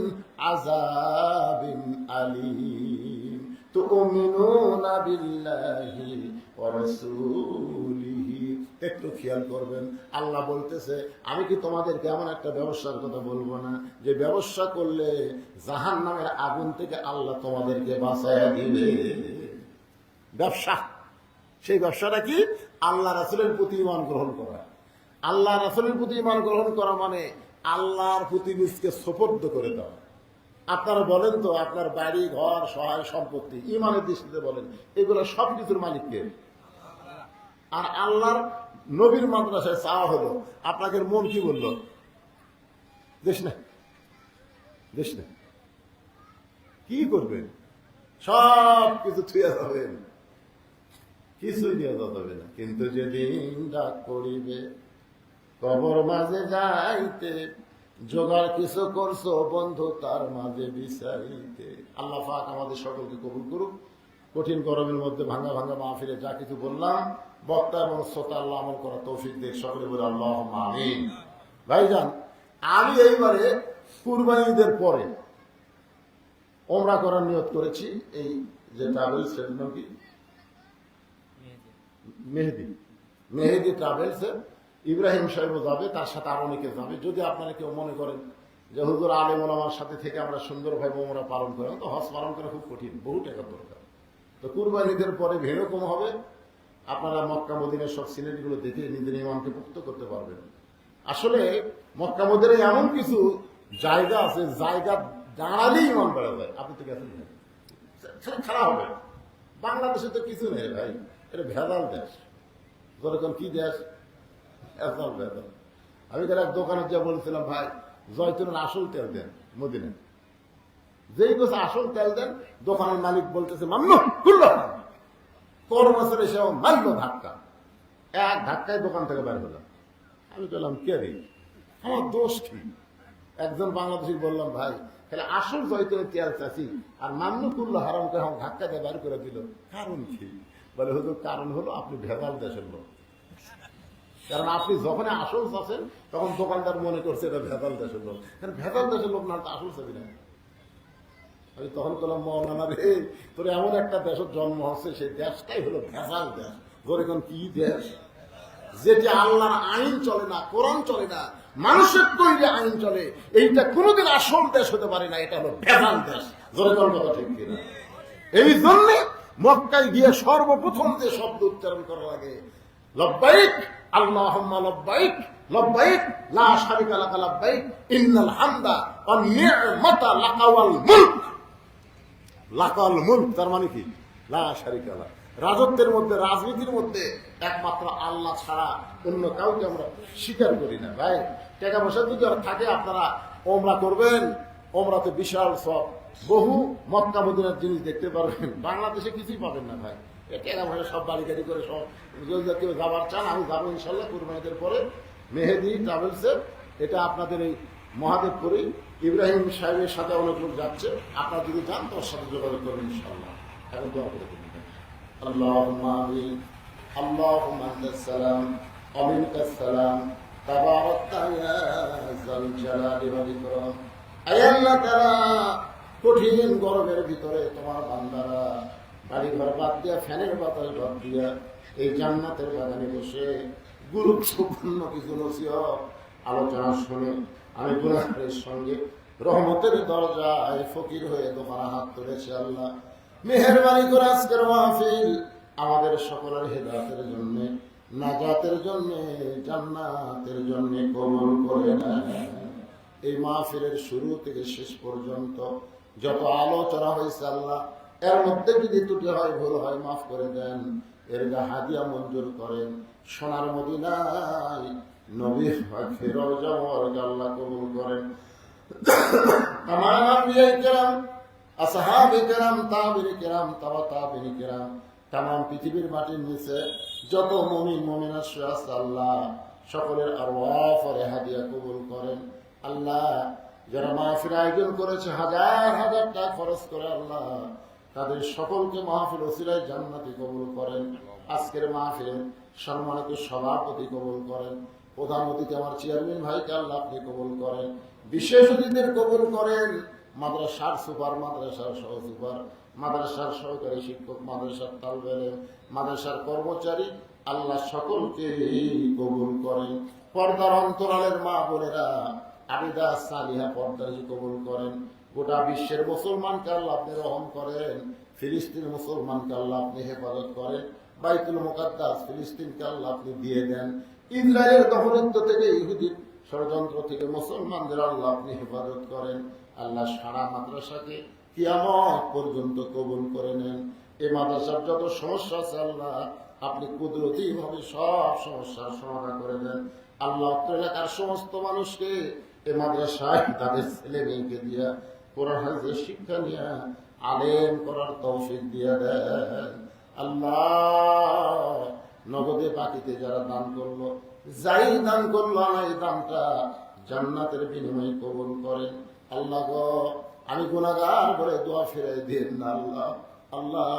আযাবিন আলীম তুমিনুনা বিল্লাহি ওয়া রাসূলিহি। একটু খেয়াল করবেন, আল্লাহ বলতেছে আমি কি তোমাদেরকে এমন একটা ব্যবসার কথা বলবো না, যে ব্যবসা করলে জাহান্নামের আগুন থেকে আল্লাহ তোমাদেরকে বাঁচায়া দিবে। ব্যবসা, সেই ব্যবসাটা কি? আল্লাহ রাসূলের প্রতি ঈমান গ্রহণ করা। আল্লাহ রাসূলের প্রতি ঈমান গ্রহণ করা মানে আল্লাহর প্রতি নিজকে সুপর্দ করে দেওয়া। আপনারা বলেন তো, আপনার বাড়ি ঘর সহায় সম্পত্তি ঈমানের দৃষ্টিতে বলেন, এগুলো সবকিছুর মালিককে। আর আল্লাহর নবীর মাদ্রাসায় চাওয়া হলো, আপনাকে মন কি বলল? দেশ না, দেশ না, কি করবেন? সব কিছু থুয়ে যাবেন, কিছুই নিয়ে যাবে না। কিন্তু যেদিন ডাক পড়িবে কবর মাঝে যাইতে, জোগাড় কিছু করছো বন্ধু তার মাঝে বিচাইতে। আল্লাহ পাক আমাদের সকলকে কবুল করুক। কঠিন গরমের মধ্যে ভাঙা ভাঙা মাহফিলে যা কিছু বললাম, বক্তা এবং শ্রোতা আল্লাহ আমল করার তৌফিক দেখ, সকলে বলে আল্লাহুম্মা আমিন। ভাইজান, আমি এইবারে কুরবানি ঈদের পরে ওমরা করার নিয়ত করেছি। এই যে ট্রাভেলস, কি মেহেদি ট্রাভেলস, ইব্রাহিম সাহেব যাবে, তার সাথে আরো অনেকে যাবে। যদি আপনারা কেউ মনে করেন যে হুজুর আলেম ওলামার সাথে থেকে আমরা সুন্দরভাবে ওমরা পালন করি, তো হজ পালন করা খুব কঠিন, বহু টাকা দরকার। তো কুরবানি ঈদের পরে ভিড়ও কম হবে, আপনারা মক্কা মদিনার সব সিনারিগুলো দেখে নিজের ইমানকে মুক্ত করতে পারবেন। আসলে মক্কা মদিনায় এমন কিছু জায়গা আছে, জায়গা দাঁড়ালেই ইমান বেড়া যায়। আপনি তো গেছেন, খারাপ হবে। বাংলাদেশে তো কিছু নেই ভাই, এটা ভেজাল দেশ। যেরকম কি দেশ, ভেজাল ভেজাল। আমি তার এক দোকানে যা বলছিলাম, ভাই জয়তুনের আসল তেল দেন মদিনায়। যেই বছর আসল তেল দেন, দোকানের মালিক বলতেছে মামনু খুলল, কর্মচারী এসে মারল ধাক্কা, এক ধাক্কায় দোকান থেকে বের হলাম। আমি বললাম কে রে, আমার দোষ কি? একজন বাংলাদেশি বললাম ভাই তাহলে আসল জয়তুনের তেল চাষি আর মামনু খুলল হারাম করে আমার ধাক্কা দিয়ে বের করে দিল, কারণ কি? বলে হুজুর কারণ হলো আপনি ভেজাল দেশের লোক। কারণ আপনি যখন আসল চাষেন তখন দোকানদার মনে করছে এটা ভেজাল দেশের লোক, কারণ ভেজাল দেশের লোক না তো আসল চাবি না। আমি তখন বললাম মৌলানা রে, তোর এমন একটা দেশের জন্ম হচ্ছে, সেই দেশটাই হলো ভেজাল দেশ। ধরেন কি দেশ? যেটি আল্লাহর আইন চলে না, কোরআন চলে না, মানুষের তৈরি আইন চলে, এইটা কোনোদিন আসল দেশ হতে পারে না, এটা হলো ভেজাল দেশ। ধরে কথা ঠিক কিনা? এই জন্যে মক্কায় গিয়ে সর্বপ্রথম যে শব্দ উচ্চারণ করা লাগে, লব্বাইক আল্লাহুম্মা লব্বাইক লব্বাইক লা শারিকা লাকা লব্বাইক ইন্নাল হামদা ওয়ান নি'মাতা লাকা ওয়াল মুলক। লাকাল মুলক তার মানে কি? লা শারিকা লাক। রাজত্বের মধ্যে, রাজনীতির মধ্যে একমাত্র আল্লাহ ছাড়া অন্য কাউকে আমরা স্বীকার করি না। ভাই টাকা পয়সা যদি আর থাকে, আপনারা ওমরা করবেন, ওমরাতে বিশাল সব, বহু মক্কা মদিনার জিনিস দেখতে পারবেন, বাংলাদেশে কিছুই পাবেন না ভাই। এটা ভাবে সব বাড়ি গাড়ি করে সব, যদি কেউ যাবার চান আমি যাবো ইনশাল্লাহ কুরবানিদের পরে মেহেদি ট্রাভেলসের। এটা আপনাদের এই মহাদেবপুরে ইব্রাহিম সাহেবের সাথে অনেক লোক যাচ্ছে, আপনারা যদি যান তোর সাথে যোগাযোগ করবেন ইনশাল্লাহ। এখন দোয়া করে দেবেন। আল্লাহুম্মা আমিন। আল্লাহুম্মা আনতাস সালাম ওয়া মিনকাস সালাম তাবারাকতা ইয়া যাল জালালি ওয়াল ইকরাম। আয় আল্লাহ তাআলা, কঠিন গরমের ভিতরে তোমার বান্দারা বাড়ি ঘর বাদ দিয়া, ফ্যানের বাতাস বাদ দিয়া এই জান্নাতের বাগানে বসে গুরুত্বপূর্ণ কিছু নসিহত আলোচনা শুনে আমি গুনাহের সঙ্গে রহমতের দরজায় ফকির হয়ে দোকানে হাত তুলেছি। আল্লাহ মেহেরবানি করে আজকের মাহফিল আমাদের সকলের হেদায়েতের জন্য, নাজাতের জন্য, জান্নাতের জন্য কবুল করে নেন। এই মাহফিলের শুরু থেকে শেষ পর্যন্ত যত আলোচনা হয়েছে আল্লাহ, এর মধ্যে যদি ত্রুটি হয়, ভুল হয়, মাফ করে দেন। এর হাদিয়া মঞ্জুর করেন। সোনার মদিনায় নবীর রওজা মোবারক আল্লাহ কবুল করেন। তামাম আম্বিয়ায়ে কেরাম, আসহাবে কেরাম, তাবিঈনে কেরাম, তাবা তাবিঈনে কেরাম, তামাম পৃথিবীর মাটির নিচে যত মুমিন মুমিনাত আছে আল্লাহ সকলের আরওয়াহ এর হাদিয়া কবুল করেন। আল্লাহ যারা মাহফিল আয়োজন করেছে হাজার হাজার টাকা খরচ করে আল্লাহ, তাদের সকলকে মাহফিল ওসিলায় জান্নাতি কবুল করেন। আজকের মাহফিলের সম্মানিত সভাপতি কবুল করেন। প্রধান অতিথি আমার চেয়ারম্যান ভাইকে আল্লাহ আপনি কবুল করেন। বিশেষ অতিথিদের কবুল করেন। মাদ্রাসার সুপার, মাদ্রাসার সহ সুপার, মাদ্রাসার সহকারী শিক্ষক, মাদ্রাসার তালবে ইলম, মাদ্রাসার কর্মচারী, আল্লাহ সকলকে কবুল করেন। পর্দার অন্তরালের মা বোনেরা, আবিদা সালিহা পর্দারি কবুল করেন। গোটা বিশ্বের মুসলমানকে আল্লাহ আপনি রহম করেন। ফিলিস্তিন মুসলমানকে আল্লাহ আপনি হেফাজত করেন। বাইতুল মুকাদ্দাস ফিলিস্তিনকে আল্লাহ আপনি দিয়ে দেন। ইসরায়েলের দখলত্ব থেকে, ইহুদি ষড়যন্ত্র থেকে মুসলমানদের আল্লাহ আপনি হেফাজত করেন। আল্লাহ সারা মাদ্রাসাকে কিয়ামত পর্যন্ত কবুল করে নেন। এই মাদ্রাসার যত সমস্যা আছে আল্লাহ আপনি কুদরতি ভাবে সব সমস্যার সমাধান করে দেন। আল্লাহ এলাকার সমস্ত মানুষকে এই মাদ্রাসায় তাদের ছেলে মেয়েকে দিয়া কোরআন হাদিসের শিক্ষা নিয়ে আলেম করার তৌফিক দিয়ে দেন। আল্লাহ নগদে বাকিতে যারা দান করলো, যাই দান করলো না, এই দানটা জান্নাতের বিনিময়ে কবুল করেন। আল্লাহ গো, আমি গুনাহগার বলে দোয়া ফিরাই দিন না আল্লাহ। আল্লাহ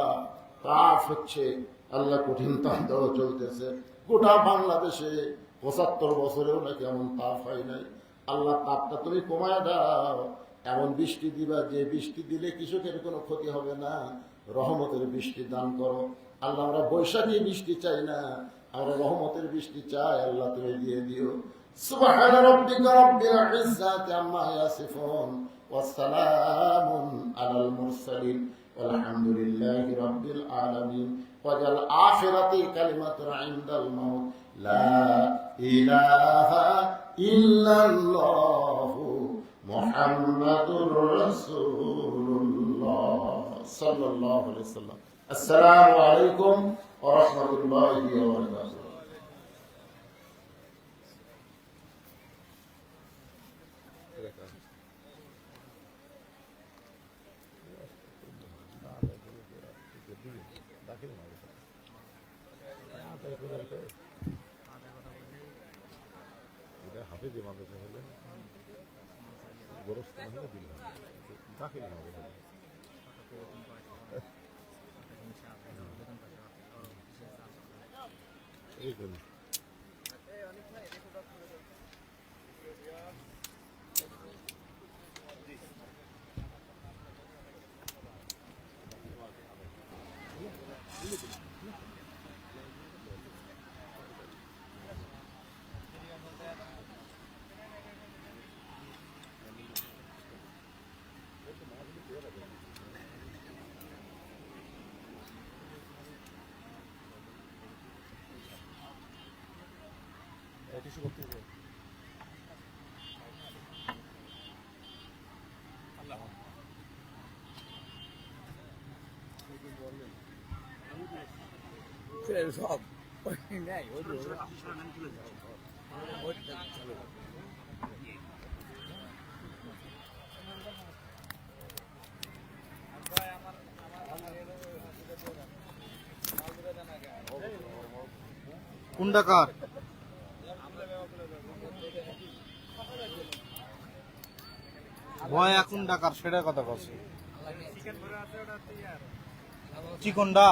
পাপ হচ্ছে আল্লাহ, কঠিন তাপ চলতেছে গোটা বাংলাদেশে। ৭৫ বছরেও নাকি এমন তাপ হয় নাই। আল্লাহ তাপটা তুমি কমায় দাও, এমন বৃষ্টি দিবা যে বৃষ্টি দিলে কৃষকের কোনো ক্ষতি হবে না। রহমতের বৃষ্টি দান করো আল্লাহ। আমরা বৈশাখী বৃষ্টি চাই না, আমরা রহমতের বৃষ্টি চাই। আল্লাহ তুমি দিয়ে দিও। সুবহান রাব্বিকা রাব্বিল ইজ্জাতি আম্মা ইয়াসিফুন ওয়া সালামুন আলাল মুরসালিন ওয়ালহামদুলিল্লাহি রাব্বিল আলামিন। ওয়াজাল আখিরাতি কালিমাতুন ইনদাল মাউত লা ইলাহা ইল্লাল্লাহু মুহাম্মাদুর রাসূলুল্লাহ সাল্লাল্লাহু আলাইহি ওয়াসাল্লাম। আসসালামু আলাইকুম ওয়া রাহমাতুল্লাহি ওয়া বারাকাতুহু। হাফিজি মাদ্রাসা হলে গোরস্থান হলে দিল দাখিল হবে। এই জন্য কিছু করতে হবে। সব নেই ওই কোন ডাকার ভয় এখন ডাকার সেটা কথা বলছি চিকনডা